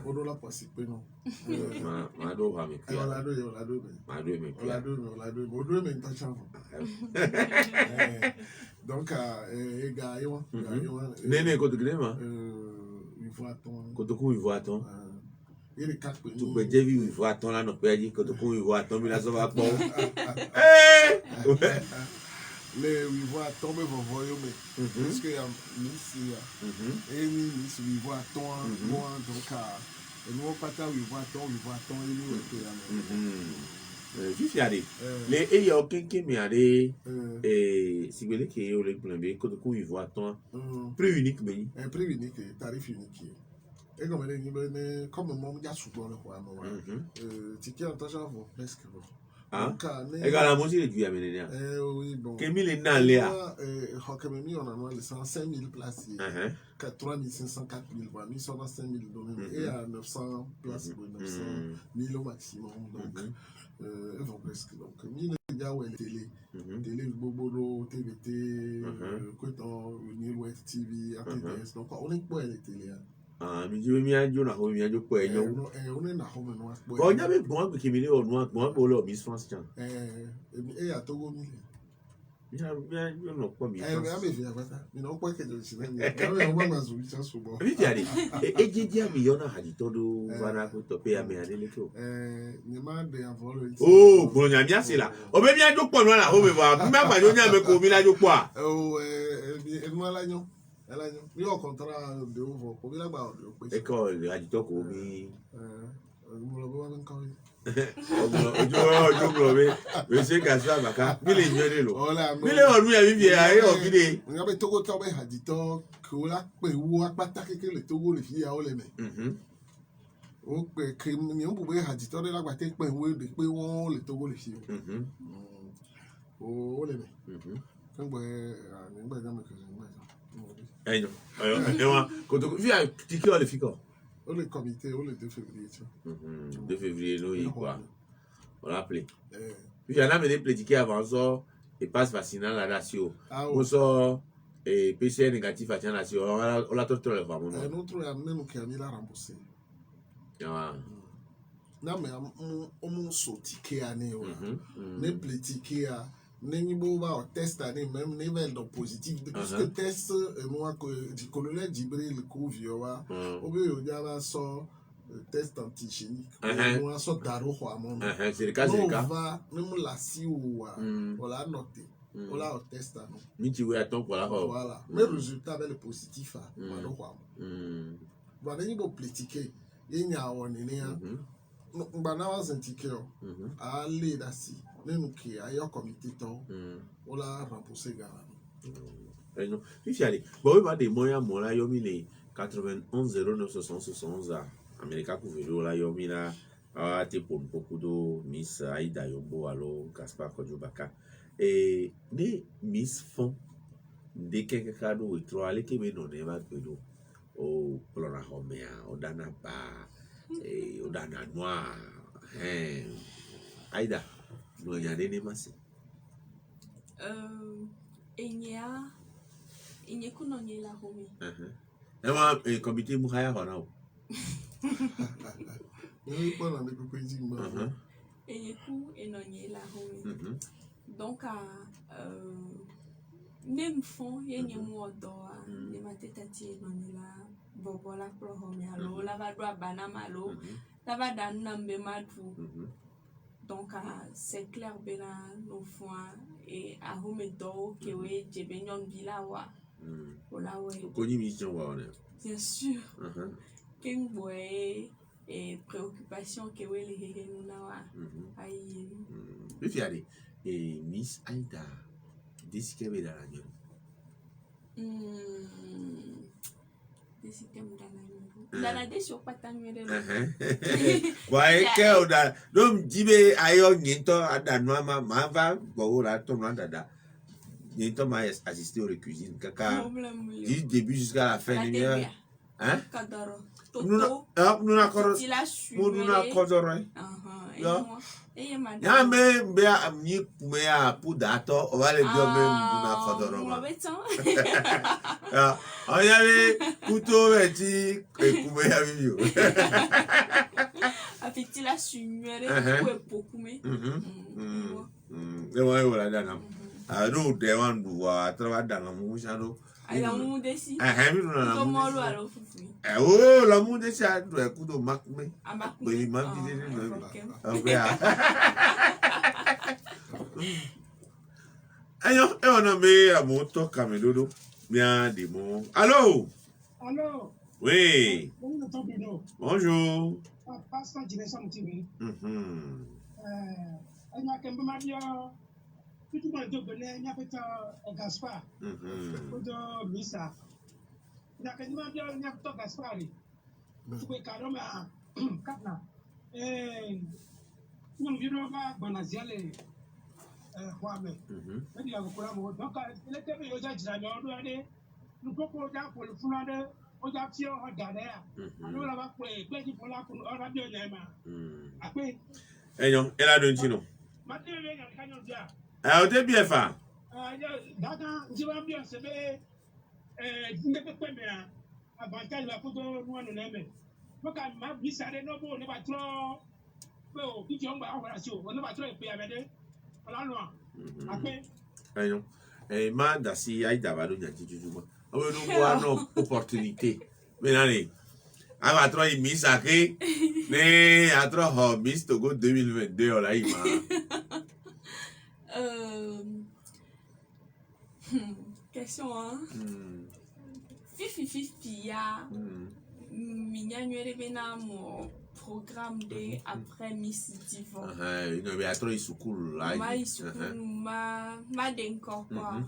on doit participer non ma do va me on la do mais ta chance donc gars yo nene ko de grema il voit ton ko to ku il voit ton il est quatre tu peux dire il voit ton là no pe di ko to ku il voit ton mi la so va po les il voit tomber vos voyous mais parce que ici et ici il voit ton bon donc et nous pas ta il voit ton il nous juste aller les et il y a aucun qui me aller et si vous voulez que yo le plombier ko to ku il voit ton prix unique mais prix unique tarif unique et comme les ni comme mon ya souvent le quoi moi ticket en temps vaut presque et quand la musique est du amener oui bon que mille dans là Hokememi on a moins de 5000 places 3500 4000 voire 5000 donnés et à 900 places pour 900 000 au maximum donc ils vont presque donc 1000 gars ouais télé Bobolo TVT Coton Unil West TV ATS donc on est pour les télé mi jibe mi ajo na ho mi ajo po enyo on est na ho me no apo ko nya be gbon pe kimi le onu gbon po lo Miss France chan a Togo mi mi no po mi a me fi apata mi no po ke do si na mi a me ma zo cha so bo bi ti ari ejeji ami yo na haji to do vana ko to pe ame ade le ko ni ma de avolo gbon nya mi ase la o be mi ajo po no la o be ba mi ma gbajo nya me ko mi la ajo po a e mo la yan mi o contrat de ovo ko mi la gba o pe e ko haji to ko mi mo lo bo wa nkan Ojo blomé. Monsieur Gaspard Baka. Mille nyone lo. Voilà. Mille onu ya bibi aye obide. On a Togo Tobe Hadito, Kola, Pewa, Patake, le Togo, le Fia Oleme. O pe ni on pouvait Hadito de la Guaté, Pewa, de Pewa, le Togo, le Fia. O Oleme. Quand vous Aïe, non. Quand on vient, tu qui le fico? le comité, le 2 février. 2 février, nous, quoi. On l'a appelé. Puis il y en a des plétiqués avant ça, et passe vaccinal la nation. On sort, et PCR négatif à la nation. On l'a tout le temps. Nous trouvons que nous avons remboursé. Non, mais on sorti qui a né plétiqué à. Nengibo va au test année même niveau donc positif parce que test moi que du colonel Djibril Kouvioa au lieu de avoir son test antigénique moi son daro quoi mon c'est le cas c'est le cas on va même la si ou on l'a noté on l'a au test à nous miti oui attends voilà mais le résultat avec le positif à moi quoi voilà nengibo platiquer il y a on est mbana wa zentikeo a le dasi nenu ki ayo comité ton on l'a remboursé gara non puis allez bon va des moyens mon là yomi les 91 09 71 à America Couvelo là yomi là a te pour beaucoup de Miss Aïda Yombo allo Gaspard Kodjobaka et ni Miss Fond de quelque cadeau et trois les qui me donné va pedo au plana homea au dana ba et au dana noir Aïda nous y a des masses Enye kunonye la homi moi comité Moukaya wana oui pas dans les coupés enye ku enonye la homi donc nem fond yenye modo ne matetati enonye la bobola pro homi alo la va do banama alo la va dan nambe matu donc c'est clair bena no fois et à home do kewe jebenyon bilawa ola we koni mission wa bien sûr kengboe et préoccupation kewe le hegena wa ayi puis fiari et Miss Aïda disque dans la gueule Dana de sur patanywere ouais que on a donc dibe ayo nyento adanwa ma va bo la ton dada nyento ma assister aux cuisine kaka du début jusqu'à la fin de l'heure hein kadoro nous na koro nous na kodoro ya me amni kumea pudato o vale bio me na kodoro ma oyale kuto veti kumea vivio afiti la sunywere ko pokume le wa wala dana no de wan du wa trava dana mu shado ala mu desi mi no na mo lo alo fufu oh la mu desi adu e kudo makme abakume we ma bi de no ayo e ona me amo to kamedodo bien des mots allô allô oui bonjour pastor direction TV anya kembe madio tout le monde donné nya fait Gaspard de Misa nya kembe madio nya fait Gaspard tu peux carrément katna nous vivons pas banaziale kwame mais il a beaucoup là donc il était bien déjà dit on doit aller nous pouvons déjà pour le fouler o ja ti o derrière alors là va pe qui pour la pour on va bien nema après eyon ela don chino matin bien ya kanyo dia o te bien fa daga njiba bien se be ndé pe me avantage la photo nous on neme parce que ma bisare no bo ne ba trop pe o ki on ba on sio on ne ba trop pe amede voilà loin après eyon ma dasi Aïda ba do nyanti jujuma on nous voir nos opportunités mais ava trop imi sake ne atro hobbies to go 2022 ola ima question fifi ya minyanywere bena mo programme de après Miss Divan. Non, mais attends, il se coule là. Ma denko quoi.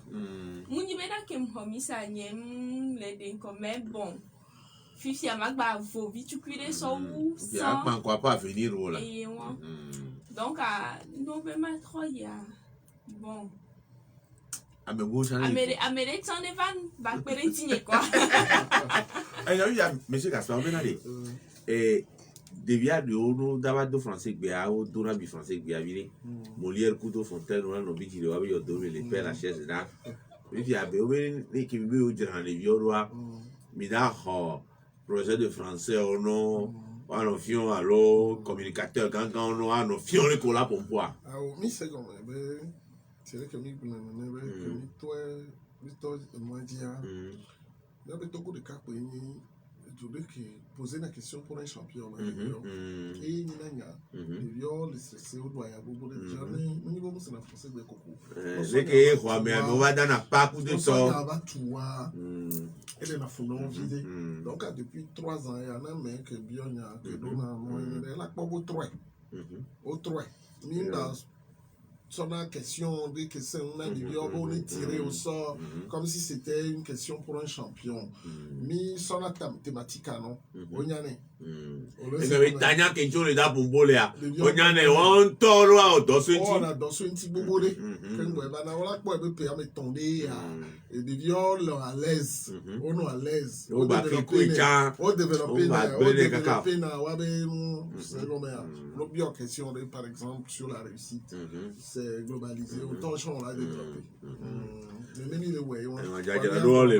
Muni bena kem homisa nyem le denko mais bon. Fifi amagba vo vitu cuire so ou sans. Il pas encore pas venir là. Et donc à novembre 3 il y a bon. Amérique s'en est van bac pérétine quoi. Il y a monsieur Gaspard Benalé. Et devia de ono dava do français gbea o dora bi français gbea bi Molière couteau Fontaine on no bi jire wa bi yodo le père la chaise là bi fi abe o be ki bi o jira le bi orwa mi da ho projet de français ono wa no fion allo communicateur quand on a no fion le cola pour moi ah mi c'est comme be c'est que mi buna ne be mi to moi dia là be to ko de cas pour je voulais poser la question pour un champion. Et il y a des viols, les stressés, au doigt, il y a beaucoup de gens. Au niveau de la française, il y a beaucoup. C'est que quoi, mais on va dans la pape de ça. Elle est la foulon visée. Donc, depuis 3 ans, il y en a un mec qui est bien, qui est donnant, il a pas au 3. Au 3. Sur la question de que c'est un individu on est tiré au sort comme si c'était une question pour un champion. Mais sur la thématique non. On y en est. Et Tanya question les da bombolea. On y en est on toro à dosso. On a dosso un petit bombolé. Quand on va na wala quoi be pe am tomber et des viols à l'aise. On est à l'aise. On développer na wa be c'est comme l'objet question par exemple sur la réussite. C'est globalisé, autant on l'a développé. Mais même il est ouais, on 91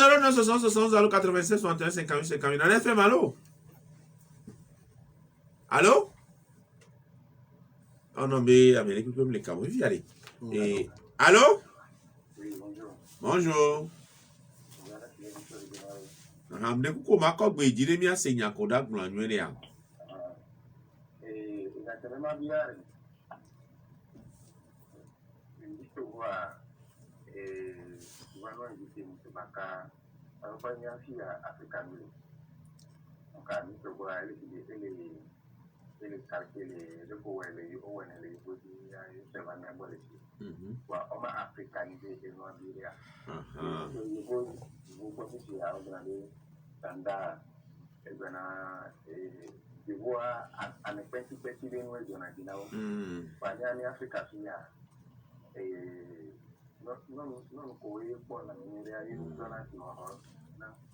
09 60 96 61 58 58 en FM, allô? Allô? Oh non, mais Amérique peut me les camoufler, viens aller. Et allô? Oui, bonjour. Bonjour. Amne kuko makogbe ejire mi asenya koda gun anwere ya.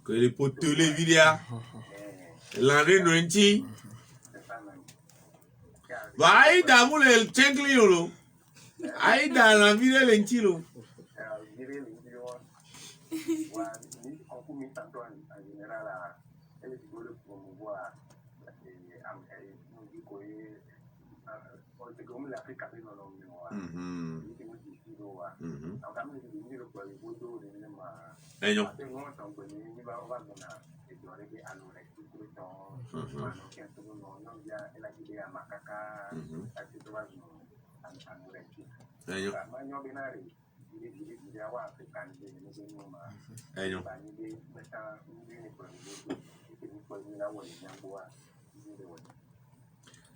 Que les potes les vidéos, l'année nointi. Vai da mule el chenkli yolo. Ai da la vidéo lentilo.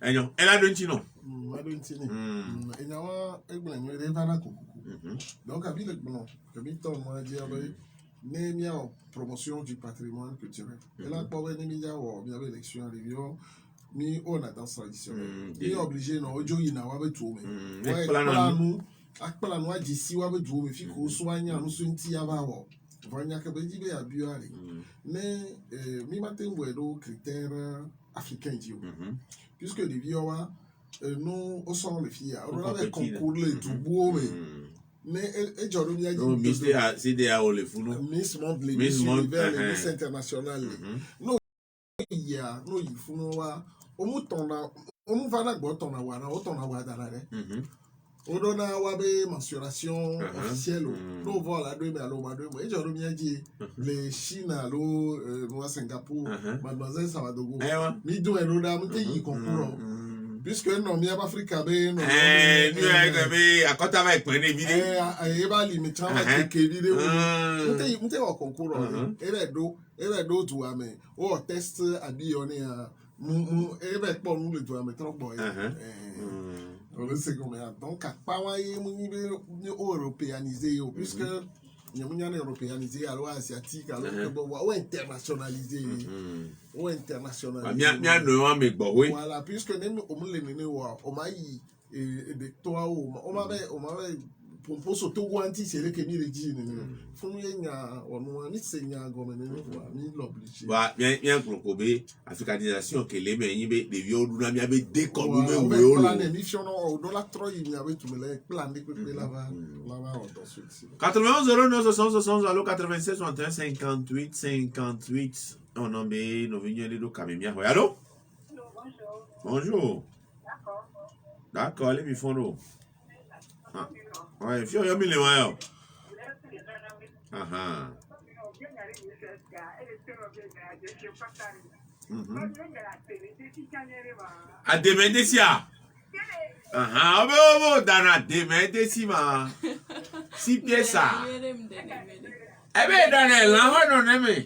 Elle a donné non. Il y a un donc, à le blanc, comme il tombe, moi, dire, il y a une promotion du patrimoine culturel. Et là, pour venir, il y a une élection à Lévion, mais on a danse traditionnelle. Il est obligé, non, il y a un tout. Ouais, nous, akpala nous a dit si on a tout, mais il faut soigner, nous sommes ici avant. Voilà, que ben, il y a bien. Mais, mi matin, vous avez des critères africains, puisque les vieux, nous, on sent les filles, on a des concours, les tout beaux, mais et je reviens à c'est des le fou Miss Monde, les Miss Univers, les Miss Internationales. Non, il y a, non, il faut nous voir. Au mouton, on va la boîte, on a wara, on a wara là. On donne à wabe mensuration officielle. Nous voilà deux, mais alors, et je reviens dire les Chine, alors, moi Singapour, mademoiselle Savadogo. Midou et l'autre, on y concours. puisque non mi Africa be no nu e be akota va ipin ni bi de e ba limit ma ke bi de mte o konkuro e do tu ame o test abi oni a e be po nu le tu ame tro boy on le sait comment donc pa wa yi mu ni be européanisé puisque Nyamunya européanisé alors asiatique alors que bon ou internationalisé ou internationalisé mi anu wa me gbo we voilà puisque nem o mu le nene wa o ma yi de to o ma be pour so to wanti c'est le que mi le dit nene fun ye nya o no ni se nya go me nene wa mi l'obligé wa mi ko be africanisation ke le me yin be de yo du na mi be de ko me we o lo la mission no do la tro yi mi avec tout le plan de pe là va on dans ce 91 09 60 allo 96 61 58 58 on en be no venir de do kamemia ho allo bonjour d'accord les mi fondo ouais fio yo mi le wa yo a demande si a obo dana demande si ma si pieza ebe dana la ho no ne me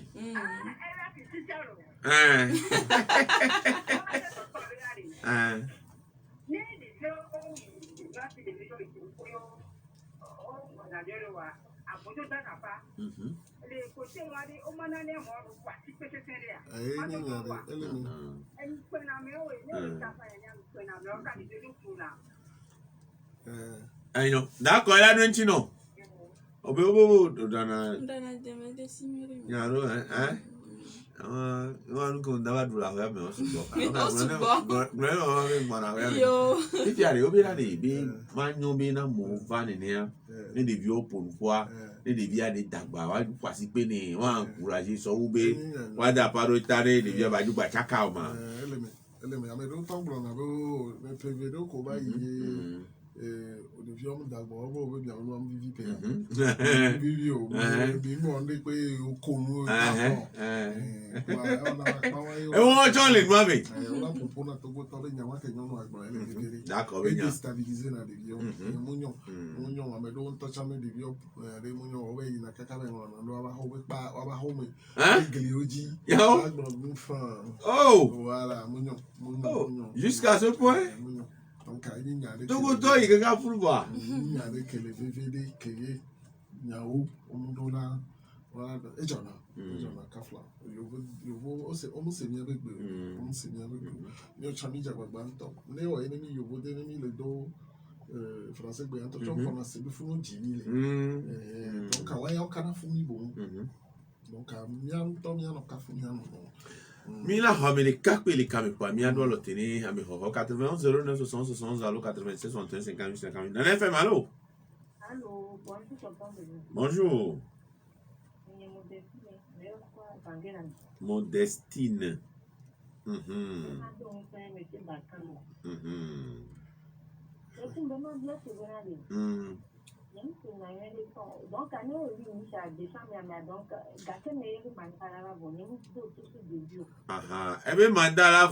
Ayo, d'accord, là non chino. Obo dana demande si mire. Nyaro no ko ndaba dura ho ya me o so. Yo. If ya re obi na de bi manyo bi na mo va ne ne ne de bi opo nwa ne de bi ade dagba wa kwasi pe ni wa encourager so wo be wa da paro tare de bi ba ju gba chaka o ma. Eleme ame do ton blo na bo me privé do ko ba yi o de viom dagba o bo bi àwọn am vivi pe vivi o bi mo nde pe o ko nu won jo le gba me on a propos to go to le nyawa ke nyon agba ele d'accord be nya stabiliser na de viom munyon ame do to chame de viom de munyon o we na kaka be no na aba ho we pa aba ho me gele oji agba mu fa voilà munyon jusqu'à ce point donc il y a des Togo to yi ga football il y a des que les VVD que nyawo omudola voilà ejona kafla yo o se o mu se mi abegbe o mu se mi abegbe ni o chami jagba nto ne o ene mi yobo de mi le do français gbe nto chon fona se bi funu jimi le donc awa ya o kana funu bo donc mi an to mi an ka funu an no Mila hamele kakpe le kame kwa mi ando lo teni ame ho 91 09 60 60 allo 96 61 58 58 Nana FM allo. Allô, bonjour. Bonjour. Modestine. Donc, à nous, il y a des femmes, donc, gâter meilleur mandala, bon, il y a d'autres choses. Eh bien, mandala,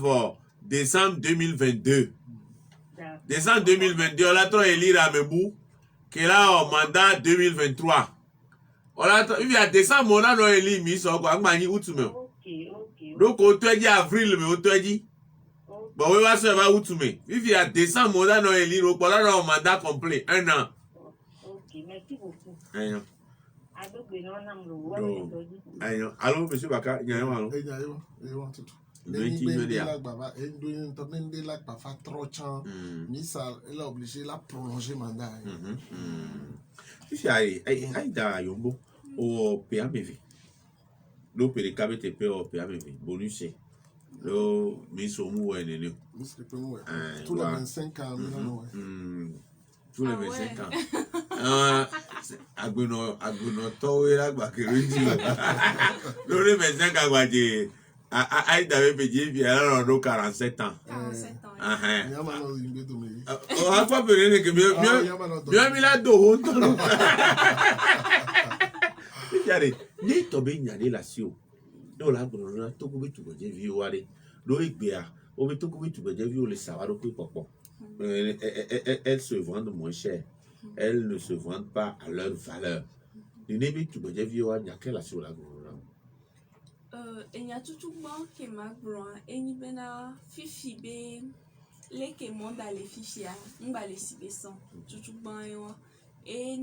décembre 2022. Décembre 2022, on a trop élire à Mebou, qui est là au mandat 2023. On a trop, il y a décembre, on a non élire, mais ça, on a gagné août, mais. Donc, on te dit avril, mais on te dit. Bon, on va se faire août, mais. Il y a décembre, on a non élire, on a non mandat complet, 1 an. Merci beaucoup. Ayo. Allô, monsieur Baka, il y a un allô. Il y a un tout. Il y a parfois trop de temps. Mais ça, il a obligé de prolonger le mandat. Si aïda yombo au PAMV. L'eau peut les cabets au PAMV. Bonus. L'eau mise au mou et le tous les 25 ans. Tous les 25 ans. Agono towe la gbakereji. Lórí 25 ans gbaje. Aïda ve peje bi alors no 47 ans. 47 ans. On a pas besoin que mieux mi la do honto. Yare, ni to be nyade la sio. Do la gbono to go be tu go je vi ware. Do igbe a Au métaux que tu peux dire, les savanes au papa. Elles se vendent moins cher. Elles ne se vendent pas à leur valeur. Les nébés, tu peux dire, il y a quelle sur la grande. Il y a tout le monde qui m'a blanc. Et il y a fifi bé. Les qui montent à les fichiers, on va les cibler sans. Tout le monde. Et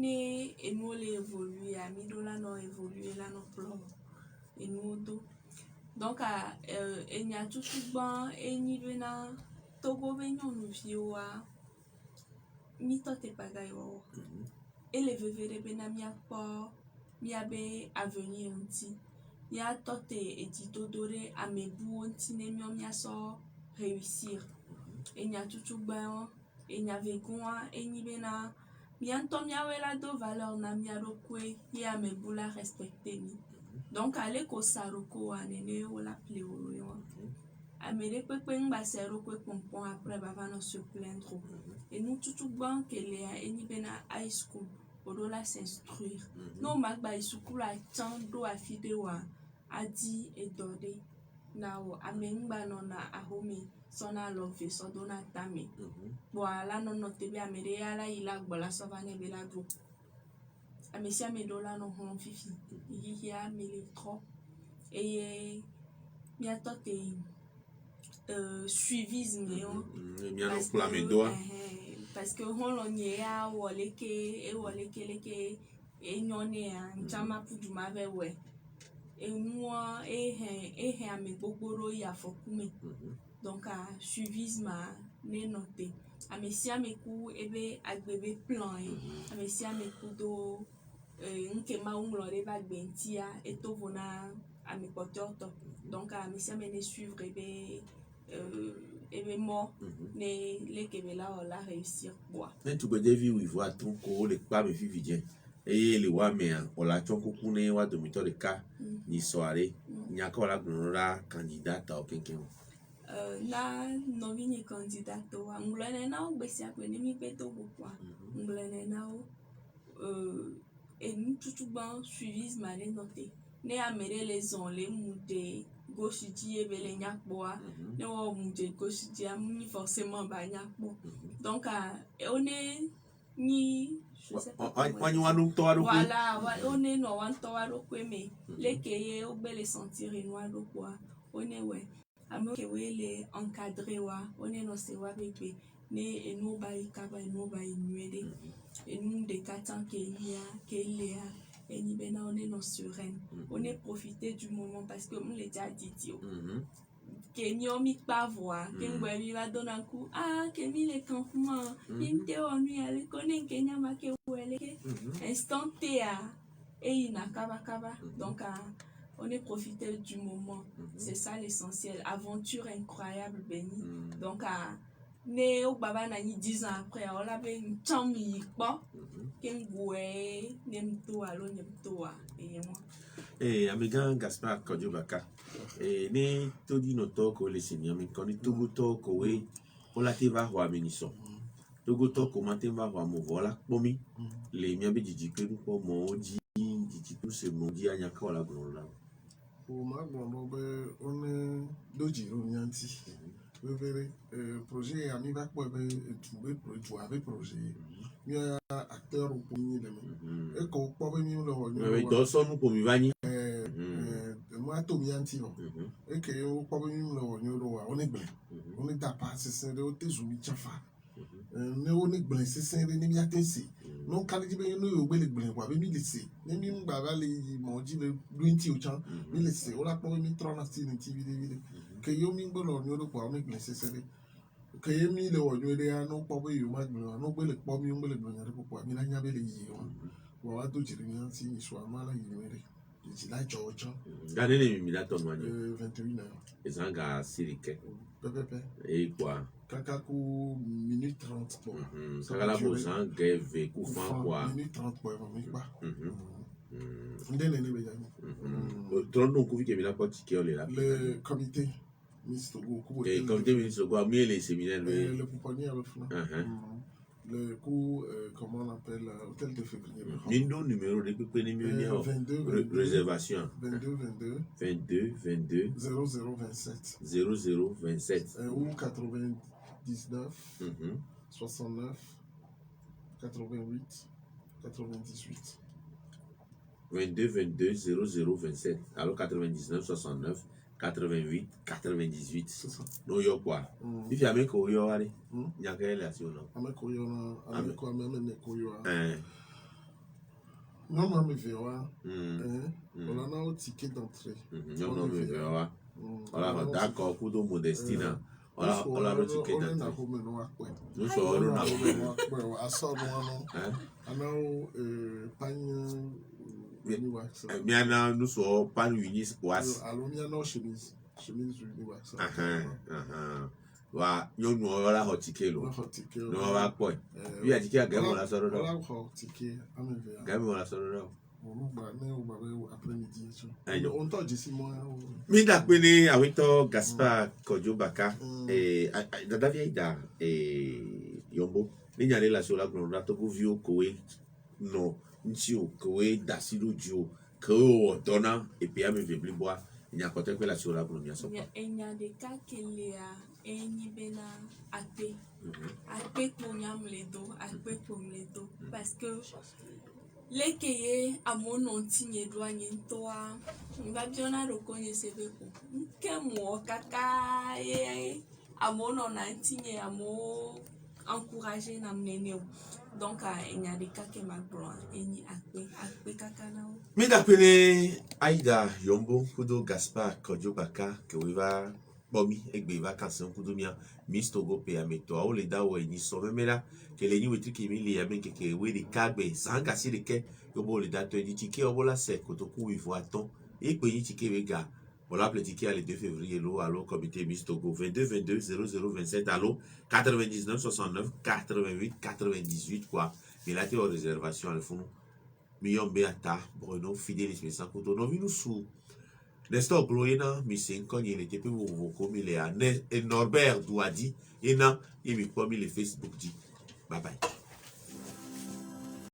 nous les évoluer. À $1000 non évoluer là non plan. Et nous deux. Donc, il y a tout le monde. Et il y a Togo venons nous vivre. Mitote pagaille. Et les veuves bena miakpo miabe avenir anti. Ya tote edito dore amebu anti ne miaso réussir. Et n'y a tout bien. Et n'y avait quoi. Et n'y bena. Mianto miawela do valeur na miarokwe. Ya amebu la respecter mi. Donc, allez ko saroko anene ou la pléo. Amere pepe ngba seroko pompon après bava no se plaindre. Et nous tout bon que les eni bena high school odola s'instruire. Non magba isuku la tando a fidewa adi et dode. Now amengba no na ahome sona love so dona tame. Voilà non no tebe amere ala ila gbola so va ne bela go. Amesia me dola no hon fifi. Yihia me le trop. Et miatote suivisme parce que on l'on a woleke et nyone chama pudu mave we et moi et ame gbogboro ya fokume donc suivisme ne noté amesia meku ebe agbebe plan amesia meku do nke ma unglore ba gbentia et to vona ame pototo donc amesia me ne suivre et mort ne les kebela la réussir quoi mais tu peux dire vivre voir ton ko le pas me vivre et le wa me on la choko kune wa domito de cas ni soirée ni akola gnora candidate au quelqu'un la novini candidate wa ngulene na ogbesia pe ni mi peto quoi ngulene na et nous tout bon suivisme aller noter ne amere les on les moude gauche dit et belé nyakboa ne wa moude gauche dit amuni forcément ba nyakbo donc on est ni je sais pas voilà on est no wan to wa rokweme les keye obele sentir noir do quoi on est ouais amo ke wele encadrer wa on est no se wa bébé ne et nous ba ikaba et nous ba inuede et nous de 4 ans que il et ni bena on est non sereine on est profité du moment parce que on l'a déjà dit que ni on mi pas voir que ngwe mi va donner un coup que mi les campements mi te on lui aller connaître que nyama ke wele instant et il n'a kaba donc on est profité du moment c'est ça l'essentiel aventure incroyable béni donc ne au baba na ni 10 ans après on l'a ben chami pas kengwe nemto alo nemto et moi amiga Gaspard Kodjobaka ne to di no to ko le seigneur mi koni to go to ko we o la te va wa miniso to go to ko ma te va wa mo vola pomi le mi abi jiji pe ko mo ji jiji tu se mo di anya ka la gronla o ma gbondo be on doji ro nyanti vere projet ami va ko be tu avec projet mi acteur au premier de e ko po be mi lo we do so nu ko mi vani moi to mi anti no e ke o po be mi lo nyoro wa oni gbe oni da pa se de o te zu mi chafa ne oni gbe se de ni mi atensi no kali ji be no yo gbe le gbe wa be mi le se ne mi ngba ba le mo ji le luinti o chan mi le se o la po mi trona sti ni tv de ke yo mi ngbo lo nyoro po oni gbe se de ke ye mi le wo nyoro ya no po be yo ma gbe no gbe le po mi ngbe le gbe nyare po mi la nya be le yi o wa to jiri mi anti ni so amala yi mere ti la jojo gane le mi la ton wani 21 heures ezanga sirike pepe et quoi kaka ku minute 30 pour ça la bosan grève ku fan quoi minute 30 pour mi pa ndene ne be yani tron donc ku vi que mi la porte qui ole la le comité ministre go ku et comité ministre go mi les séminaires le pouponnier avec fna le coup, comment on appelle, hôtel de février. Nindo numéro de Pipe Nimio 22 réservation 22 0027 0027 ou 99 69 88 98 22 0027 alors 99 69 88 98 c'est ça. No yo quoi. If you make ko yo ari. Nya ka ele asi ono. Ameko yo na ameko amene ko yo. Non mais vewa. On a un ticket d'entrée. Non mais vewa. Voilà d'accord kudo modestina. Voilà le ticket d'entrée. Nous sommes na ko. Aso no no. Ana pagne Miana nous sommes pas unis poas. Alors miana chemise uniwax. Wa nyonu ola ho ticket lo. No wa po. Bi a ticket ga mo la soro do. Ola ho ticket ameve. Ga mo la soro do. On va après-midi. On t'a dit 6 mois. Mi da pe ni awito Gaspard Kojo Baka da vieille da Yombo ni nyale la sur la glonda to go vio koe no nchio koe da sido dio ko dona et puis ame vebli bois il y a côté que la sur la glonda so il y a des cas qui a eni bena ape pour nyam les dos ape pour les dos parce que les keye à mon ontigne douane toi va bien à reconnaître que moi kaka à mon ontigne à mon encourager n'amener donc il y a des cas qui m'appellent et ni ape kaka na mi da pele Aïda Yombo kudo Gaspard Kojo Baka que we va bomi egbe vacances kudo mia Miss Togo pe ameto o le da o ni so memela que les niwe triki mi li amen que we de kagbe sans casser de ke yo bo le da to di tiki o bola se koto ku wi voaton e pe ni tiki we ga voilà le ticket le 2 février lo allo comité Miss Togo 22 0027 allo 99 69 88 98 quoi mais là tu as réservation al fond million beata Bruno fidèle mais sans koto no vinu su Nestor Bloena mi senkonye il était peu comme il est à Norbert Douadi et na il mi comme le Facebook dit bye bye.